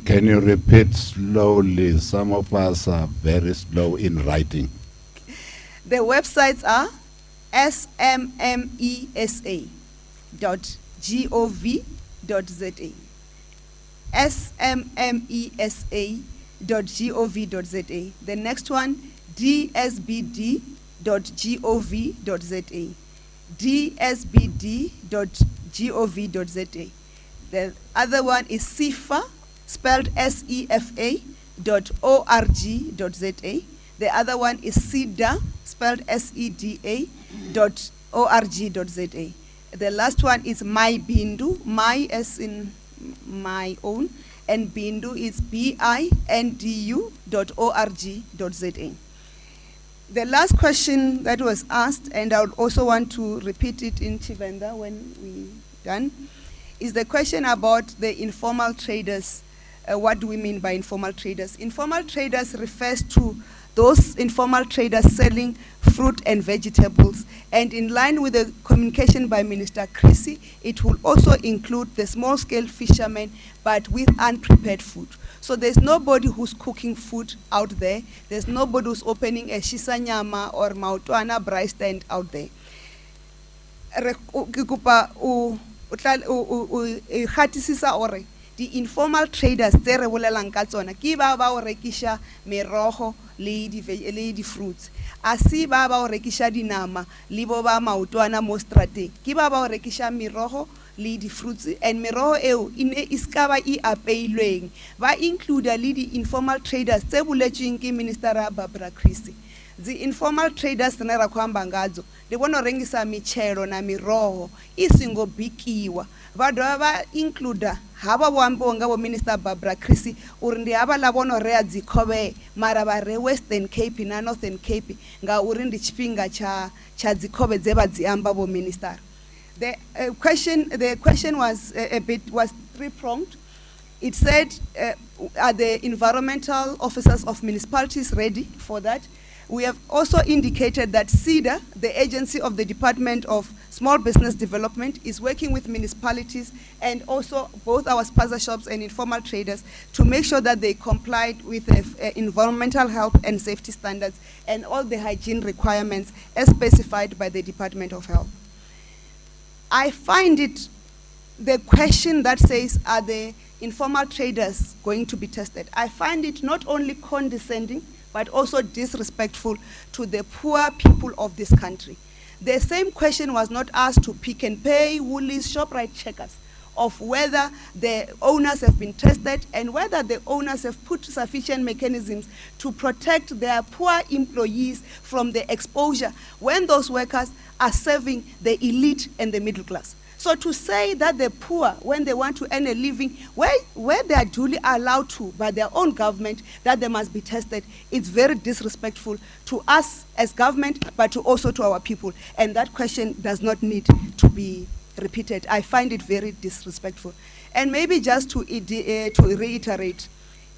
Can you repeat slowly? Some of us are very slow in writing.
The websites are smmesa.gov.za, smmesa.gov.za, smmesa.gov.za. The next one, dsbd.gov.za, dsbd.gov.za. The other one is SEFA, spelled SEFA.org.za. The other one is SEDA, spelled SEDA.org.za. The last one is My Bindu, my as in my own, and Bindu is bindu.org.za. The last question that was asked, and I would also want to repeat it in Chivenda when we're done, is the question about the informal traders. What do we mean by informal traders? Informal traders refers to those informal traders selling fruit and vegetables. And in line with the communication by Minister Chrissy, it will also include the small-scale fishermen, but with unprepared food. So there's nobody who's cooking food out there. There's nobody who's opening a shisanyama or mautwana braai stand out there. The informal traders tse re bolelang ka tsona ke ba ba o rekisha merogo le di fruits, a si ba ba o rekisha dinama le bo ba maotwana mo strateng, ke ba ba o rekisha merogo le di fruits, and merogo eo ine iska ba I apeilweng ba include le di informal traders tse boletsweng ke Minister Barbara Chrissy. The informal traders ne ra khamba ngadzo le bona rengisa michelo na miroho isingo bikiwa ba do ba include haba boambonga bo Minister Barbara Chrissy uri ndi haba la bono rea dzikhobe mara ba re Western Cape na Northern Cape nga uri ndi chipinga cha dzikhobe dze ba dziamba bo minister. The question was was three-pronged. It said, are the environmental officers of municipalities ready for that? We have also indicated that SEDA, the agency of the Department of Small Business Development, is working with municipalities and also both our spaza shops and informal traders to make sure that they complied with environmental health and safety standards and all the hygiene requirements as specified by the Department of Health. I find it, the question that says, are the informal traders going to be tested? I find it not only condescending, but also disrespectful to the poor people of this country. The same question was not asked to Pick and Pay, Woolies, ShopRite Checkers, of whether the owners have been tested and whether the owners have put sufficient mechanisms to protect their poor employees from the exposure when those workers are serving the elite and the middle class. So to say that the poor, when they want to earn a living, where they are duly allowed to by their own government, that they must be tested, it's very disrespectful to us as government, but also to our people. And that question does not need to be repeated. I find it very disrespectful. And maybe just to reiterate,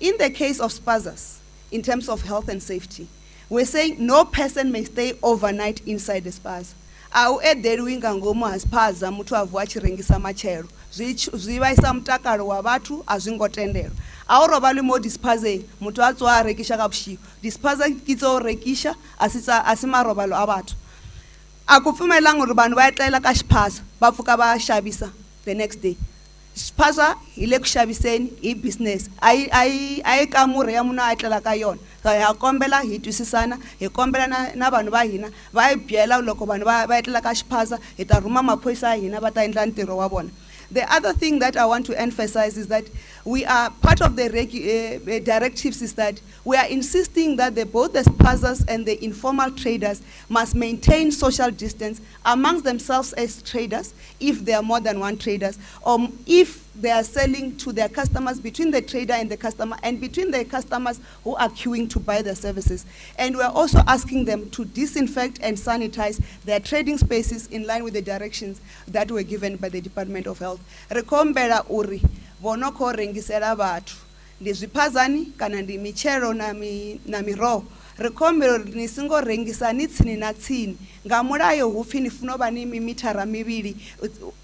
in the case of spazas, in terms of health and safety, we're saying no person may stay overnight inside the spaza. Au ederiwinga ngomu haspaza mutu avuachirengisa machero zvivaisa mutakaro wa vatu azvingotendero auro vali mo dispaze mutu atswa rekisha kapshi dispaze kitso rekisha asima robalo avatu akupfumela nguri vanhu vaetlela ka xiphaza va pfuka va xavisa the next day. Spaza ile kushaviseni I business ai ka murhi ya munhu a etlela ka yona. So ha kombela hi twisisana hi kombela na vanhu va hina va hi byela loko vanhu va etlela ka xiphaza hi ta rhuma maphorisa ya hina va ta endla ntirho wa vona. The other thing that I want to emphasize is that we are part of the directives is that we are insisting that both the spazas and the informal traders must maintain social distance amongst themselves as traders, if there are more than one traders, or if they are selling to their customers, between the trader and the customer, and between the customers who are queuing to buy their services. And we are also asking them to disinfect and sanitize their trading spaces in line with the directions that were given by the Department of Health. Rekombera uri, vonoko rengisera vatu. Ndi zvipazani kana ndi michero na miroho. Rekombero nisingo rengisa nitsini na tsini. Nga mulayo hupfi ni funova ni mitara mivili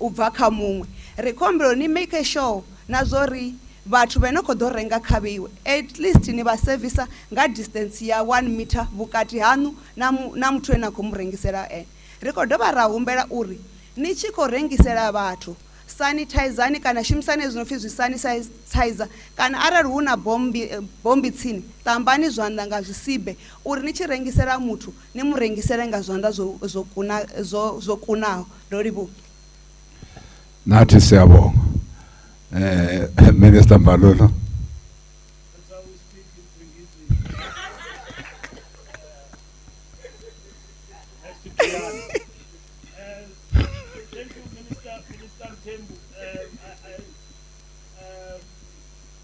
ubva kha mumwe. Rekombero ni make sure na zori vatu venoko do renga khaviwe. At least ni va service nga distance ya 1 meter vukati hanu na muthu ena kumrengisera ene. Rekodova ra humbela uri ni chiko rengisera vatu sanitizani kana shumisani zvinopfi zvisanitizer kana arari huna bombi tsini tambani zvanḓa nga zvisibe uri ni tshi rengisela muthu ni murengisele nga zwanḓa zwo kunaho. Ndo livhuwa.
Nathi siyabonga. Minister Mbalula.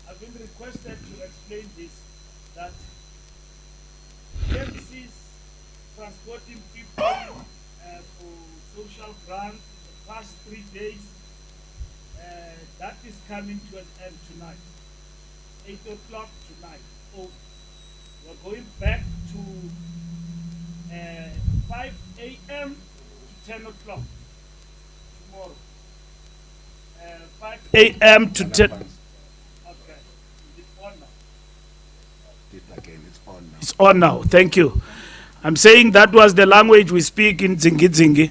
I've been requested to explain this, that taxis transporting people for social grants in the past 3 days, that is coming to an end tonight, 8 o'clock tonight. Oh, we're going back to 5 a.m. to 10 o'clock tomorrow. 5 a.m. to 10. Okay. It's on now. Thank you. I'm saying that was the language we speak in Zingi,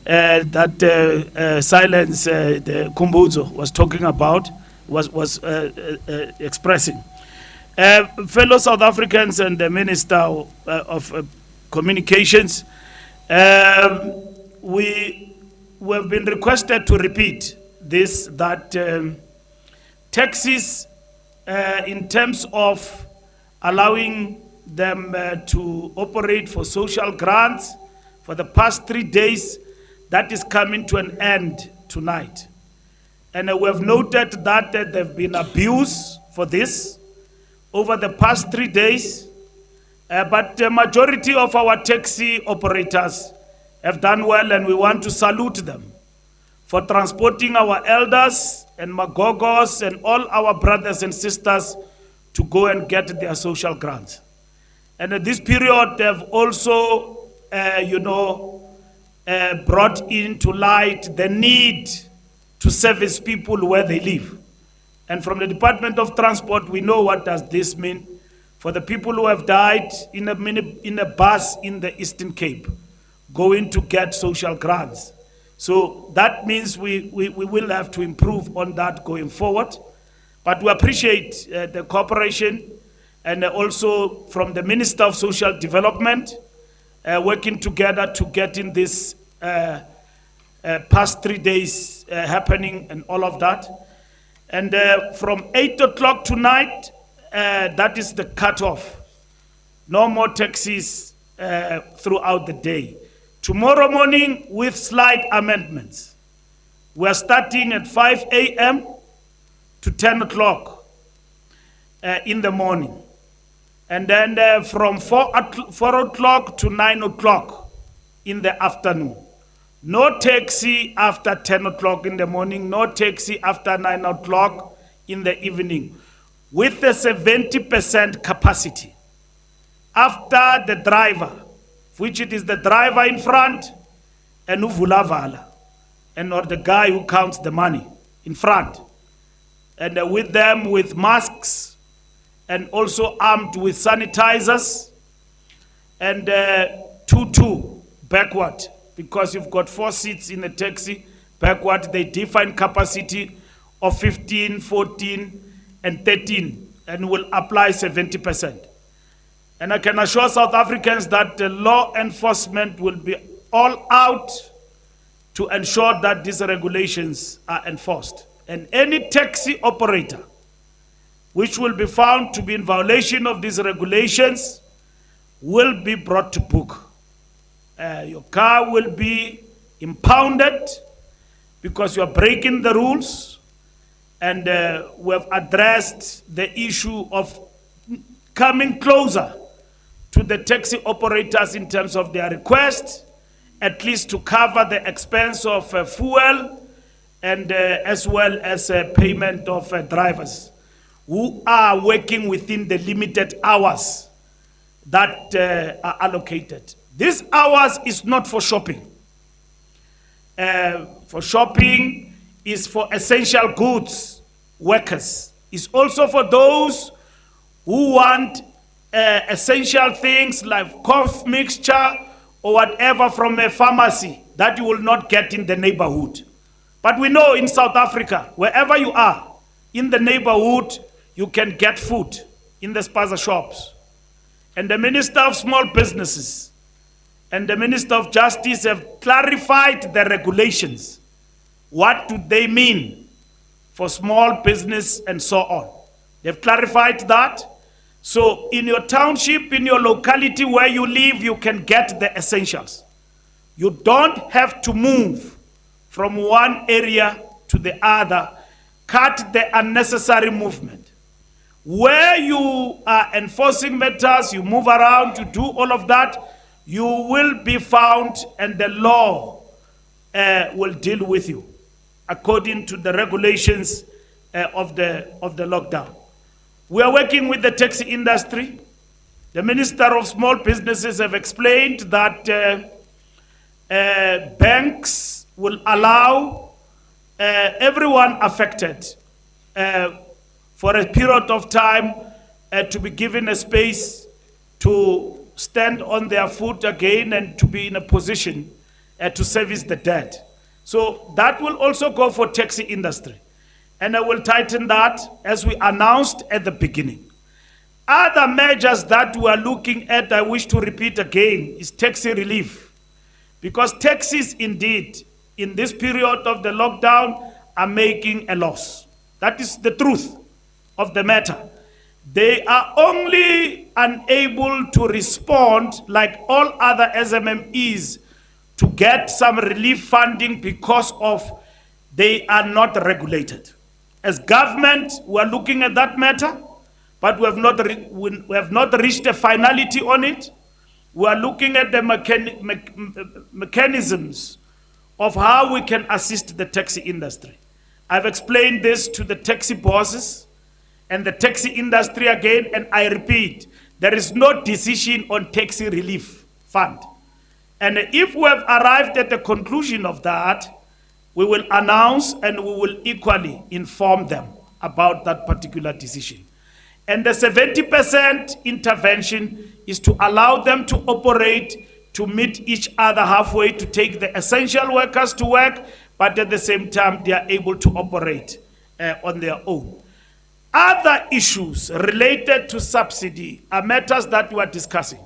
that silence the Kumbuzo was talking about, was expressing. Fellow South Africans and the Minister of Communications, we have been requested to repeat this, that taxis in terms of allowing them to operate for social grants for the past 3 days, that is coming to an end tonight. And we have noted that there have been abuse for this over the past 3 days, but the majority of our taxi operators have done well, and we want to salute them for transporting our elders and magogos and all our brothers and sisters to go and get their social grants. And at this period, they have also, brought into light the need to service people where they live. And from the Department of Transport, we know what does this mean for the people who have died in a bus in the Eastern Cape, going to get social grants. So that means we will have to improve on that going forward. But we appreciate the cooperation, and also from the Minister of Social Development, working together to get in this past 3 days happening and all of that. And from 8 o'clock tonight, that is the cutoff. No more taxis throughout the day. Tomorrow morning, with slight amendments, we are starting at 5 a.m. to 10 o'clock in the morning. And then from 4 o'clock to 9 o'clock in the afternoon. No taxi after 10 o'clock in the morning, no taxi after 9 o'clock in the evening, with a 70% capacity. After the driver, which it is the driver in front and uvulavala, and or the guy who counts the money in front, and with them with masks, and also armed with sanitizers, and 2 backward, because you've got 4 seats in a taxi. Backward, they define capacity of 15, 14, and 13, and will apply 70%. And I can assure South Africans that the law enforcement will be all out to ensure that these regulations are enforced. And any taxi operator which will be found to be in violation of these regulations will be brought to book. Your car will be impounded because you are breaking the rules. And we have addressed the issue of coming closer to the taxi operators in terms of their request, at least to cover the expense of fuel, and as well as payment of drivers who are working within the limited hours that are allocated. These hours is not for shopping. For shopping is for essential goods workers. It's also for those who want essential things like cough mixture or whatever from a pharmacy that you will not get in the neighborhood. But we know in South Africa, wherever you are, in the neighborhood, you can get food in the spaza shops. And the Minister of Small Businesses and the Minister of Justice have clarified the regulations. What do they mean for small business and so on? They've clarified that. So in your township, in your locality where you live, you can get the essentials. You don't have to move from one area to the other. Cut the unnecessary movement. Where you are enforcing matters, you move around, you do all of that, you will be found and the law will deal with you according to the regulations of the lockdown. We are working with the taxi industry. The Minister of Small Businesses have explained that banks will allow everyone affected for a period of time to be given a space to stand on their foot again and to be in a position to service the debt. So that will also go for taxi industry. And I will tighten that as we announced at the beginning. Other measures that we are looking at, I wish to repeat again, is taxi relief. Because taxis indeed, in this period of the lockdown, are making a loss. That is the truth of the matter. They are only unable to respond like all other SMMEs to get some relief funding because of they are not regulated. As government, we are looking at that matter, but we have not reached a finality on it. We are looking at the mechanisms of how we can assist the taxi industry. I've explained this to the taxi bosses and the taxi industry again, and I repeat, there is no decision on taxi relief fund. And if we have arrived at the conclusion of that, we will announce and we will equally inform them about that particular decision. And the 70% intervention is to allow them to operate, to meet each other halfway, to take the essential workers to work, but at the same time, they are able to operate on their own. Other issues related to subsidy are matters that we are discussing.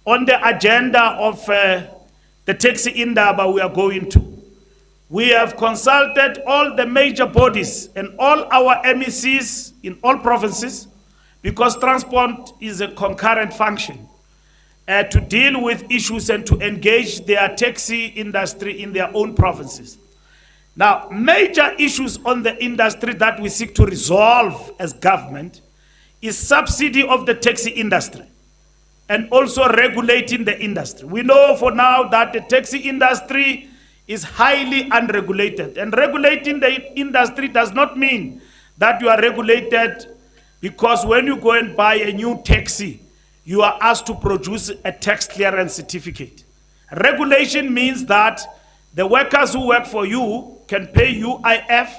On the agenda of the taxi indaba we are going to, we have consulted all the major bodies and all our MECs in all provinces, because transport is a concurrent function to deal with issues and to engage their taxi industry in their own provinces. Now, major issues on the industry that we seek to resolve as government is subsidy of the taxi industry and also regulating the industry. We know for now that the taxi industry is highly unregulated, and regulating the industry does not mean that you are regulated, because when you go and buy a new taxi, you are asked to produce a tax clearance certificate. Regulation means that the workers who work for you can pay UIF,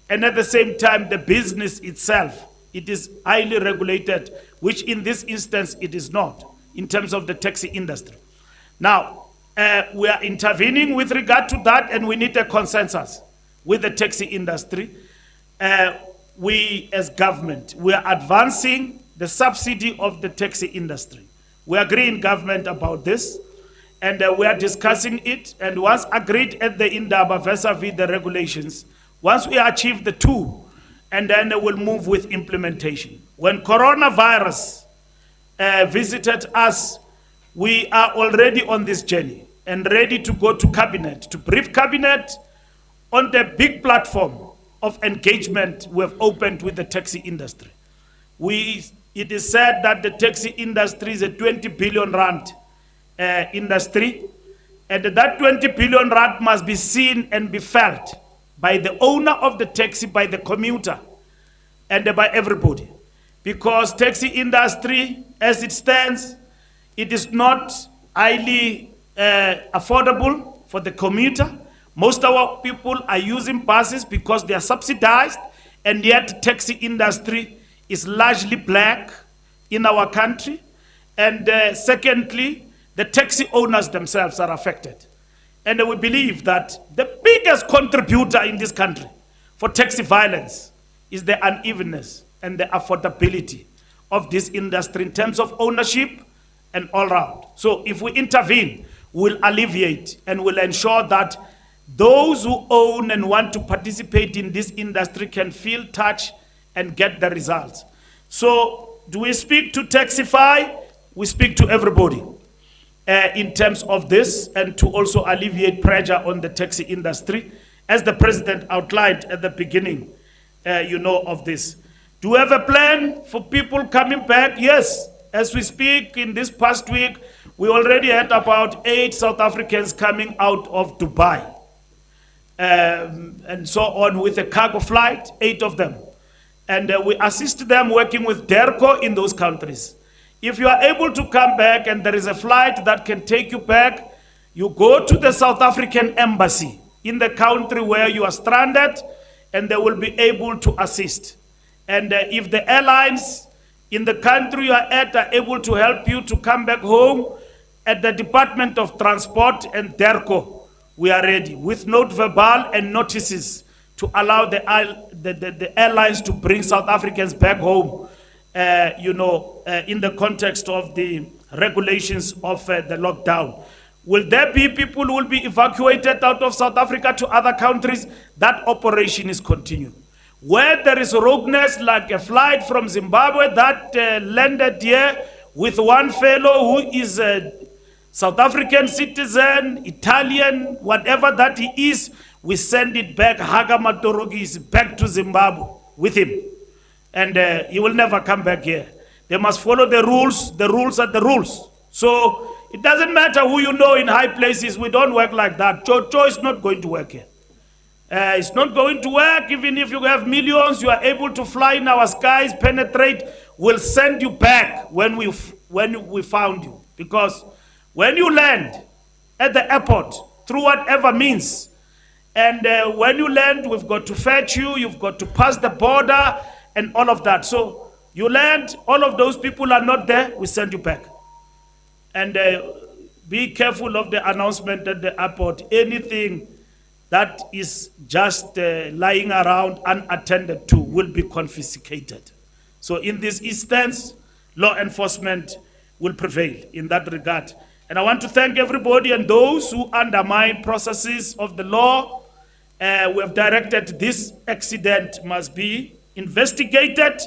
and at the same time, the business itself, it is highly regulated, which in this instance, it is not, in terms of the taxi industry. Now, we are intervening with regard to that, and we need a consensus with the taxi industry. We, as government, we are advancing the subsidy of the taxi industry. We agree in government about this, and we are discussing it, and once agreed at the indaba vis-a-vis the regulations, once we achieve the two, and then we'll move with implementation. When coronavirus visited us, we are already on this journey and ready to go to cabinet, to brief cabinet on the big platform of engagement we have opened with the taxi industry. It is said that the taxi industry is a 20 billion rand industry, and that 20 billion rand must be seen and be felt by the owner of the taxi, by the commuter, and by everybody. Because taxi industry, as it stands, it is not highly affordable for the commuter. Most of our people are using buses because they are subsidized, and yet taxi industry is largely black in our country. And secondly, the taxi owners themselves are affected. And we believe that the biggest contributor in this country for taxi violence is the unevenness and the affordability of this industry in terms of ownership and all round. So if we intervene, we'll alleviate and will ensure that those who own and want to participate in this industry can feel, touch, and get the results. So do we speak to Taxify? We speak to everybody in terms of this, and to also alleviate pressure on the taxi industry, as the president outlined at the beginning, of this. Do we have a plan for people coming back? Yes. As we speak, in this past week, we already had about 8 South Africans coming out of Dubai. And so on with a cargo flight, 8 of them. And we assist them working with DERCO in those countries. If you are able to come back and there is a flight that can take you back, you go to the South African embassy in the country where you are stranded, and they will be able to assist. And if the airlines in the country you are at are able to help you to come back home, at the Department of Transport and DERCO, we are ready with note verbal and notices to allow the airlines to bring South Africans back home, in the context of the regulations of the lockdown. Will there be people who will be evacuated out of South Africa to other countries? That operation is continuing. Where there is rogueness, like a flight from Zimbabwe that landed here with one fellow who is a South African citizen, Italian, whatever that he is, we send it back. Haga Matorogi is back to Zimbabwe with him. And he will never come back here. They must follow the rules. The rules are the rules. So it doesn't matter who you know in high places. We don't work like that. Joe is not going to work here. It's not going to work. Even if you have millions, you are able to fly in our skies, penetrate. We'll send you back when we found you. Because when you land at the airport, through whatever means, and when you land, we've got to fetch you, you've got to pass the border, and all of that. So you land, all of those people are not there, we send you back. And be careful of the announcement at the airport. Anything that is just lying around unattended to will be confiscated. So in this instance, law enforcement will prevail in that regard. And I want to thank everybody and those who undermine processes of the law. We have directed this accident must be investigated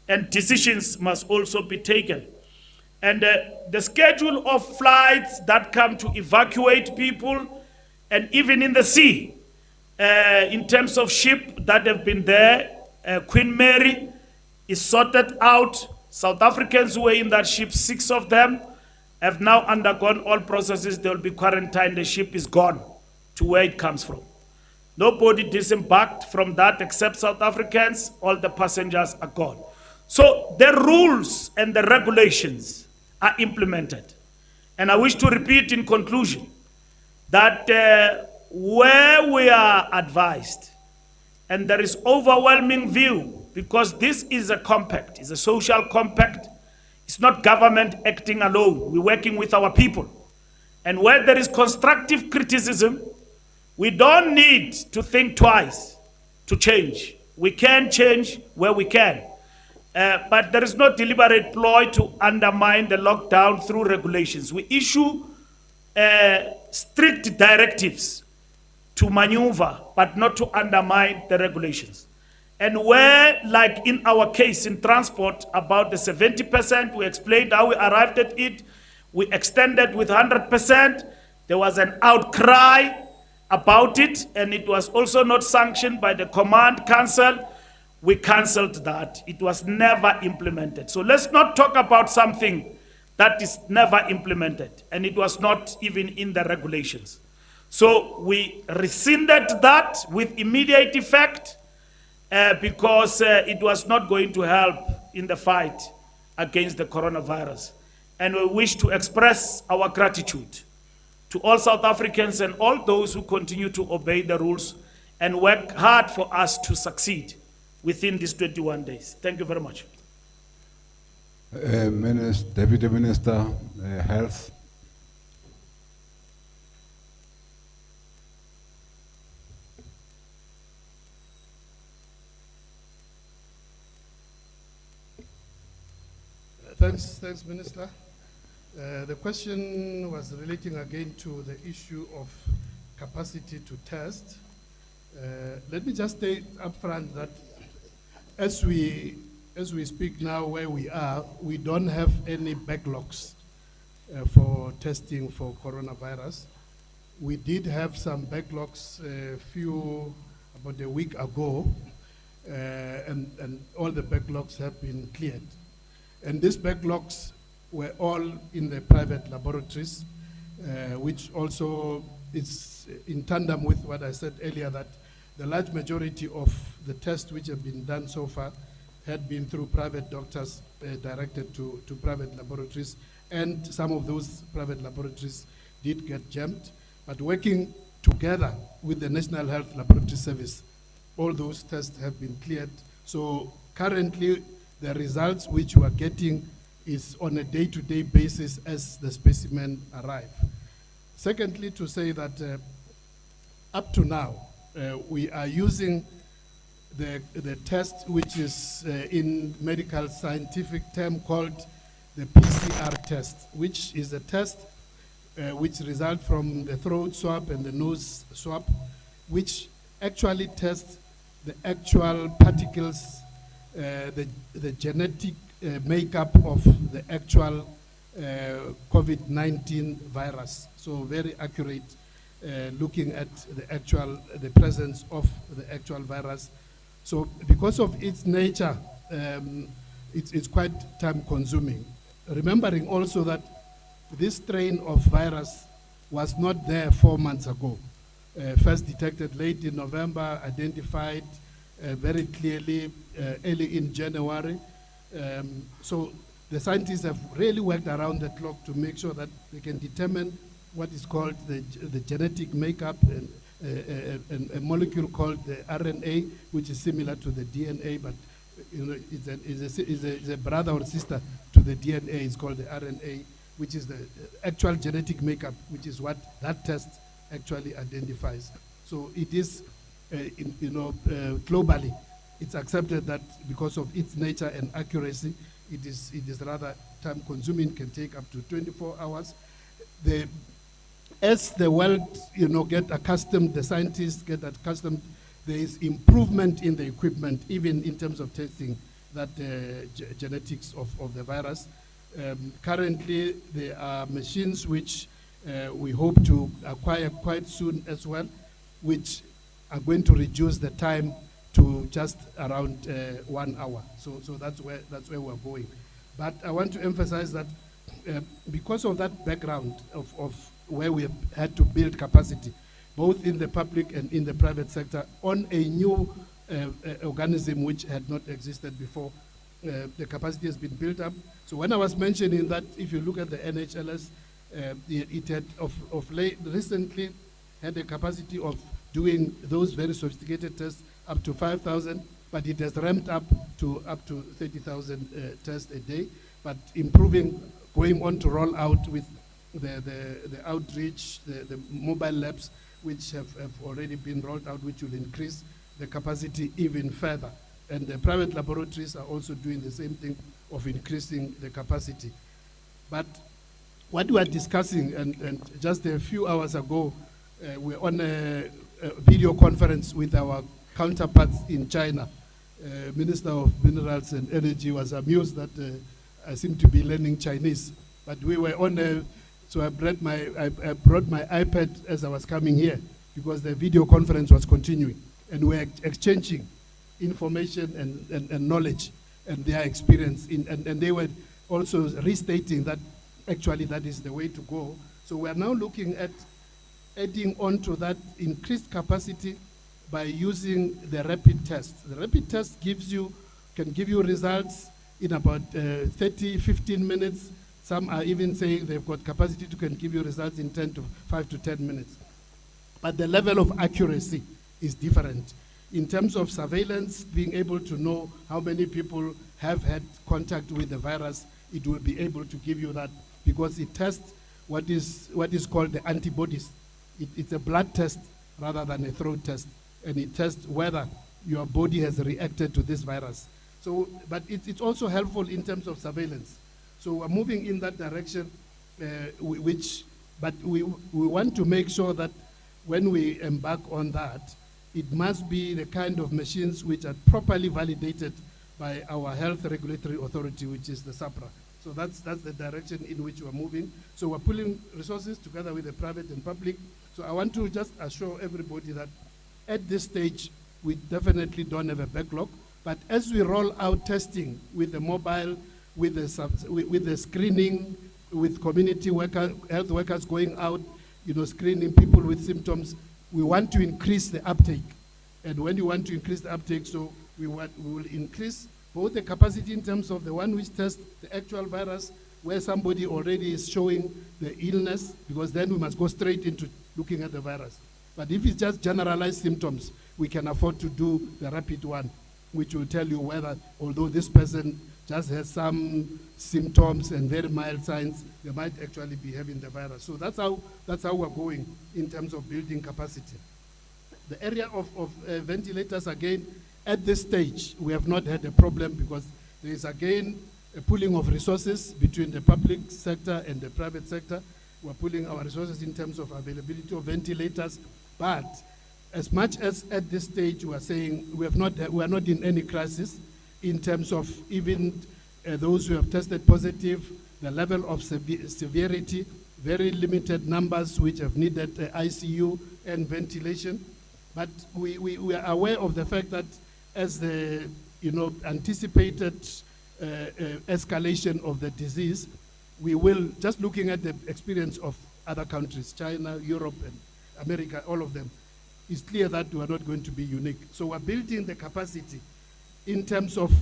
and decisions must also be taken. And the schedule of flights that come to evacuate people, and even in the sea, in terms of ship that have been there, Queen Mary is sorted out. South Africans who were in that ship, 6 of them, have now undergone all processes. They will be quarantined. The ship is gone to where it comes from. Nobody disembarked from that except South Africans. All the passengers are gone. So the rules and the regulations are implemented. And I wish to repeat in conclusion that where we are advised, and there is overwhelming view, because this is a compact, it's a social compact, it's not government acting alone. We're working with our people. And where there is constructive criticism, we don't need to think twice to change. We can change where we can. But there is no deliberate ploy to undermine the lockdown through regulations. We issue strict directives to maneuver, but not to undermine the regulations. And where, like in our case in transport, about the 70%, we explained how we arrived at it. We extended with 100%. There was an outcry about it, and it was also not sanctioned by the Command Council. We cancelled that. It was never implemented. So let's not talk about something that is never implemented, and it was not even in the regulations. So we rescinded that with immediate effect because it was not going to help in the fight against the coronavirus. And we wish to express our gratitude to all South Africans and all those who continue to obey the rules and work hard for us to succeed within these 21 days. Thank you very much.
Deputy Minister, Health.
Thanks, Minister. The question was relating again to the issue of capacity to test. Let me just state upfront that as we speak now where we are, we don't have any backlogs for testing for coronavirus. We did have some backlogs about a week ago, and all the backlogs have been cleared. And these backlogs were all in the private laboratories, which also is in tandem with what I said earlier, that the large majority of the tests which have been done so far had been through private doctors directed to private laboratories, and some of those private laboratories did get jammed. But working together with the National Health Laboratory Service, all those tests have been cleared. So currently, the results which we are getting is on a day-to-day basis as the specimen arrive. Secondly, to say that up to now, we are using the test which is in medical scientific term called the PCR test, which is a test which results from the throat swab and the nose swab, which actually tests the actual particles, the genetic makeup of the actual COVID-19 virus. So very accurate, looking at the presence of the actual virus. So because of its nature, it's quite time consuming. Remembering also that this strain of virus was not there 4 months ago. First detected late in November, identified very clearly early in January. So the scientists have really worked around the clock to make sure that they can determine what is called the genetic makeup, and a molecule called the RNA, which is similar to the DNA, but it's a brother or sister to the DNA. It's called the RNA, which is the actual genetic makeup, which is what that test actually identifies. So it is, globally, it's accepted that because of its nature and accuracy, it is rather time consuming, can take up to 24 hours. As the world, get accustomed, the scientists get accustomed, there is improvement in the equipment, even in terms of testing that genetics of the virus. Currently, there are machines which we hope to acquire quite soon as well, which are going to reduce the time to just around 1 hour. So that's where we're going. But I want to emphasize that because of that background of where we have had to build capacity, both in the public and in the private sector, on a new organism which had not existed before, the capacity has been built up. So when I was mentioning that, if you look at the NHLS, it had recently had a capacity of doing those very sophisticated tests up to 5,000, but it has ramped up to 30,000 tests a day, but improving, going on to roll out with the outreach, the mobile labs, which have already been rolled out, which will increase the capacity even further. And the private laboratories are also doing the same thing of increasing the capacity. But what we are discussing, and just a few hours ago, we're on a video conference with our counterparts in China. Minister of Minerals and Energy was amused that I seem to be learning Chinese. But we were on so I brought my iPad as I was coming here, because the video conference was continuing, and we're exchanging information and knowledge and their experience and they were also restating that actually that is the way to go. So we are now looking at adding on to that increased capacity by using the rapid test. The rapid test can give you results in about 15 minutes. Some are even saying they've got capacity can give you results in 5 to 10 minutes. But the level of accuracy is different. In terms of surveillance, being able to know how many people have had contact with the virus, it will be able to give you that, because it tests what is called the antibodies. It's a blood test rather than a throat test, and it tests whether your body has reacted to this virus. So, but it's also helpful in terms of surveillance. So we're moving in that direction, but we want to make sure that when we embark on that, it must be the kind of machines which are properly validated by our health regulatory authority, which is the SAPRA. So that's the direction in which we're moving. So we're pulling resources together with the private and public. So I want to just assure everybody that at this stage, we definitely don't have a backlog. But as we roll out testing with the mobile, with the screening, with community health workers going out, screening people with symptoms, we want to increase the uptake. And when you want to increase the uptake, so we will increase both the capacity in terms of the one which tests the actual virus, where somebody already is showing the illness, because then we must go straight into looking at the virus. But if it's just generalized symptoms, we can afford to do the rapid one, which will tell you whether, although this person just has some symptoms and very mild signs, they might actually be having the virus. So that's how we're going in terms of building capacity. The area of ventilators, again, at this stage, we have not had a problem because there is, again, a pooling of resources between the public sector and the private sector. We're pooling our resources in terms of availability of ventilators. But as much as at this stage we are saying we are not in any crisis in terms of even those who have tested positive, the level of severity, very limited numbers which have needed ICU and ventilation. But we are aware of the fact that as the anticipated escalation of the disease, we will, just looking at the experience of other countries, China, Europe, and America, all of them, it's clear that we are not going to be unique. So we're building the capacity in terms of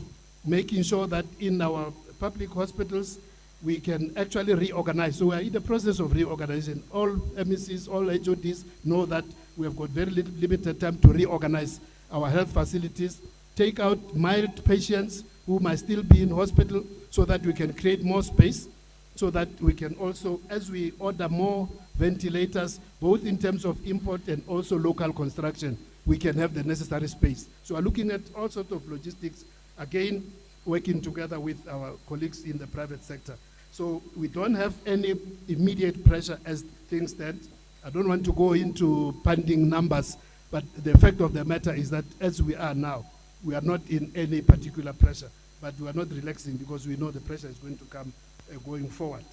making sure that in our public hospitals, we can actually reorganize. So we're in the process of reorganization. All MECs, all HODs know that we have got very limited time to reorganize our health facilities, take out mild patients who might still be in hospital so that we can create more space, so that we can also, as we order more ventilators, both in terms of import and also local construction, we can have the necessary space. So we're looking at all sorts of logistics, again, working together with our colleagues in the private sector. So we don't have any immediate pressure as things stand. I don't want to go into panding numbers, but the fact of the matter is that as we are now, we are not in any particular pressure, but we are not relaxing because we know the pressure is going to come going forward.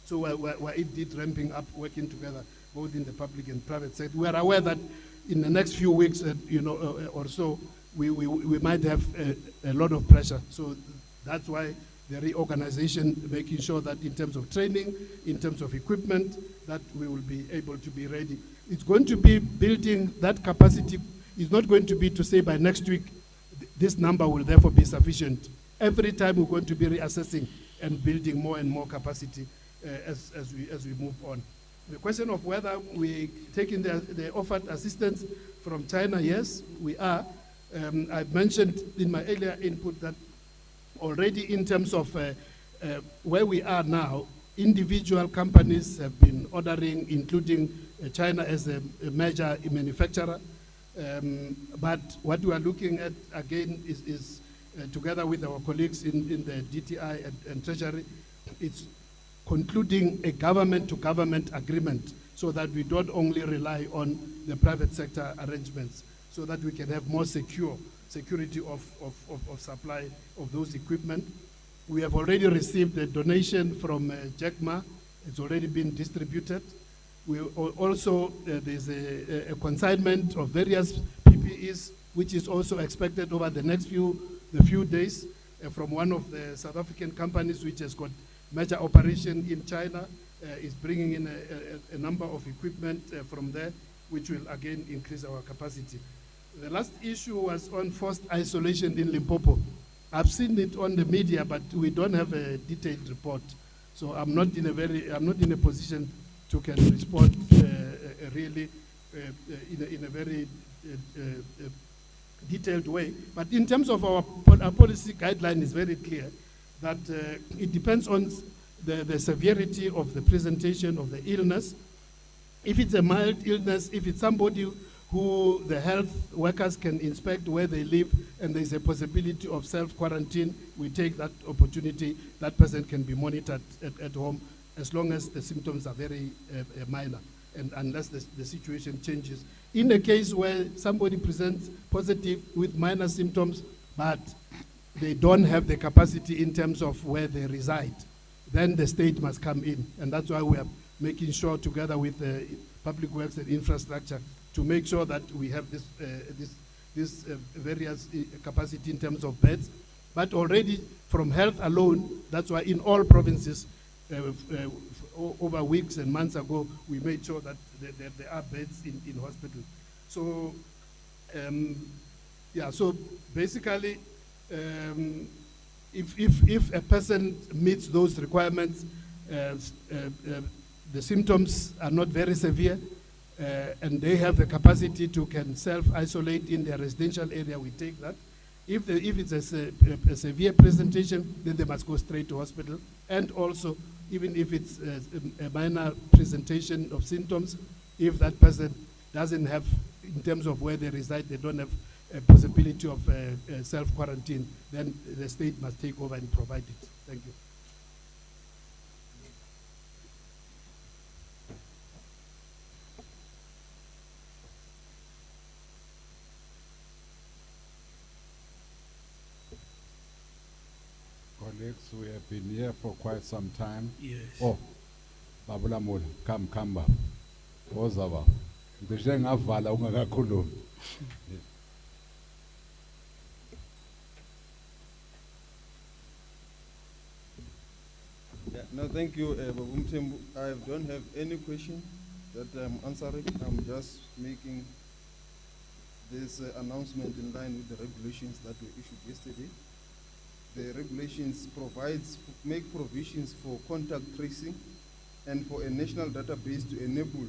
So we're indeed ramping up, working together, both in the public and private sector. We are aware that in the next few weeks, or so, we might have a lot of pressure. So that's why the reorganization, making sure that in terms of training, in terms of equipment, that we will be able to be ready. It's going to be building that capacity. It's not going to be to say by next week, this number will therefore be sufficient. Every time we're going to be reassessing and building more and more capacity as we move on. The question of whether we taking the offered assistance from China, yes, we are. I mentioned in my earlier input that already in terms of where we are now, individual companies have been ordering, including China as a major manufacturer. But what we are looking at, again, is together with our colleagues in the DTI and Treasury, it's concluding a government-to-government agreement so that we don't only rely on the private sector arrangements, so that we can have more security of supply of those equipment. We have already received a donation from Jack Ma. It's already been distributed. We also, there's a consignment of various PPEs, which is also expected over the next few days from one of the South African companies which has got major operation in China, is bringing in a number of equipment from there, which will again increase our capacity. The last issue was on forced isolation in Limpopo. I've seen it on the media, but we don't have a detailed report. So I'm not in a position to can respond really in a very detailed way. But in terms of our policy guideline is very clear that it depends on the severity of the presentation of the illness. If it's a mild illness, if it's somebody who the health workers can inspect where they live, and there's a possibility of self-quarantine, we take that opportunity. That person can be monitored at home as long as the symptoms are very minor, and unless the situation changes. In a case where somebody presents positive with minor symptoms, but they don't have the capacity in terms of where they reside, then the state must come in. And that's why we are making sure, together with Public Works and Infrastructure, to make sure that we have this various capacity in terms of beds. But already from health alone, that's why in all provinces, over weeks and months ago, we made sure that there are beds in hospitals. So, yeah, so basically, if a person meets those requirements, the symptoms are not very severe, and they have the capacity to can self-isolate in their residential area, we take that. If it's a severe presentation, then they must go straight to hospital. And also, even if it's a minor presentation of symptoms, if that person doesn't have, in terms of where they reside, they don't have a possibility of self-quarantine, then the state must take over and provide it. Thank you.
Colleagues, we have been here for quite some time.
Yes.
Oh, Babula Mul, come, Baba. Ozaba. Ndishe ngavala ungakakhulumi.
No, thank you, Babu Mthembu. I don't have any question that I'm answering. I'm just making this announcement in line with the regulations that were issued yesterday. The regulations make provisions for contact tracing and for a national database to enable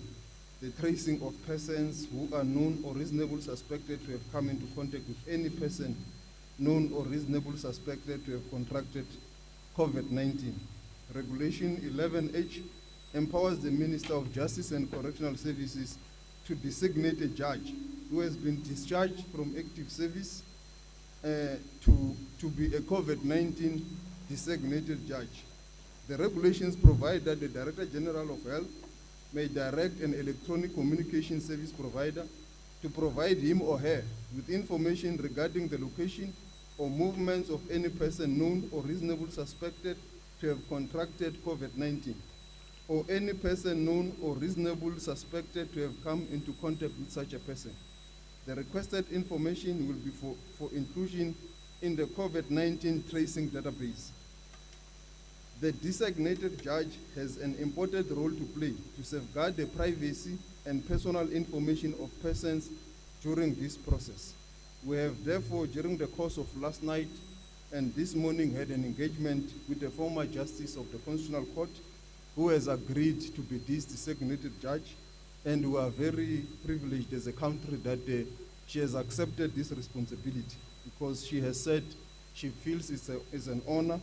the tracing of persons who are known or reasonably suspected to have come into contact with any person known or reasonably suspected to have contracted COVID-19. Regulation 11H empowers the Minister of Justice and Correctional Services to designate a judge who has been discharged from active service to be a COVID-19 designated judge. The regulations provide that the Director General of Health may direct an electronic communication service provider to provide him or her with information regarding the location or movements of any person known or reasonably suspected to have contracted COVID-19, or any person known or reasonably suspected to have come into contact with such a person. The requested information will be for inclusion in the COVID-19 tracing database. The designated judge has an important role to play to safeguard the privacy and personal information of persons during this process. We have therefore, during the course of last night and this morning, had an engagement with the former Justice of the Constitutional Court, who has agreed to be this designated judge, and we are very privileged as a country that she has accepted this responsibility, because she has said she feels it's an honor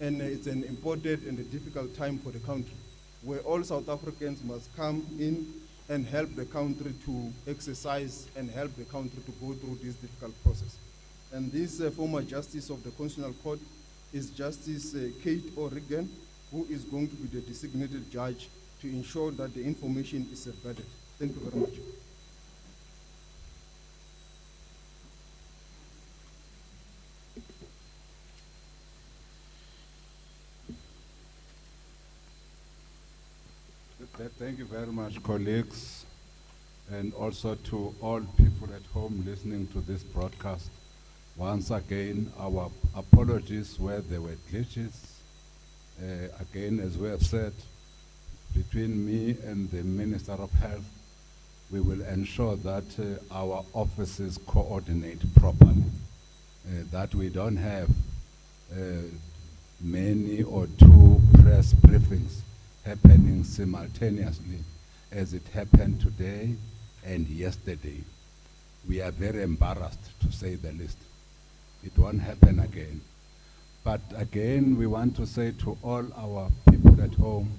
and it's an important and a difficult time for the country, where all South Africans must come in and help the country to exercise and help the country to go through this difficult process. And this former Justice of the Constitutional Court is Justice Kate O'Regan, who is going to be the designated judge to ensure that the information is safeguarded. Thank you very much.
Thank you very much, colleagues, and also to all people at home listening to this broadcast. Once again, our apologies where there were glitches. Again, as we have said, between me and the Minister of Health, we will ensure that our offices coordinate properly, that we don't have many or two press briefings happening simultaneously, as it happened today and yesterday. We are very embarrassed, to say the least. It won't happen again. But again, we want to say to all our people at home,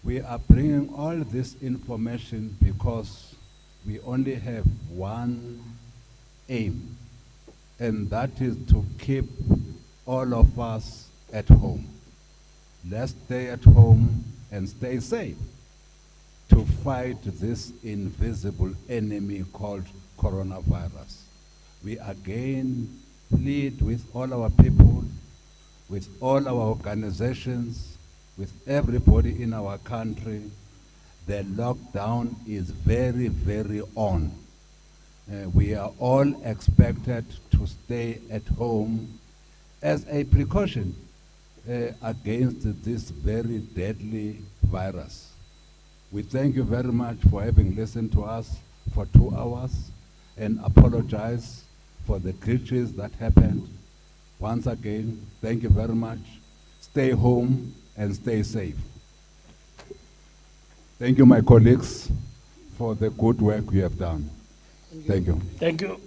we are bringing all this information because we only have one aim, and that is to keep all of us at home. Let's stay at home and stay safe to fight this invisible enemy called coronavirus. We again plead with all our people, with all our organizations, with everybody in our country. The lockdown is very, very on. We are all expected to stay at home as a precaution against this very deadly virus. We thank you very much for having listened to us for 2 hours and apologize for the glitches that happened. Once again, thank you very much. Stay home and stay safe. Thank you, my colleagues, for the good work you have done. Thank you.
Thank you.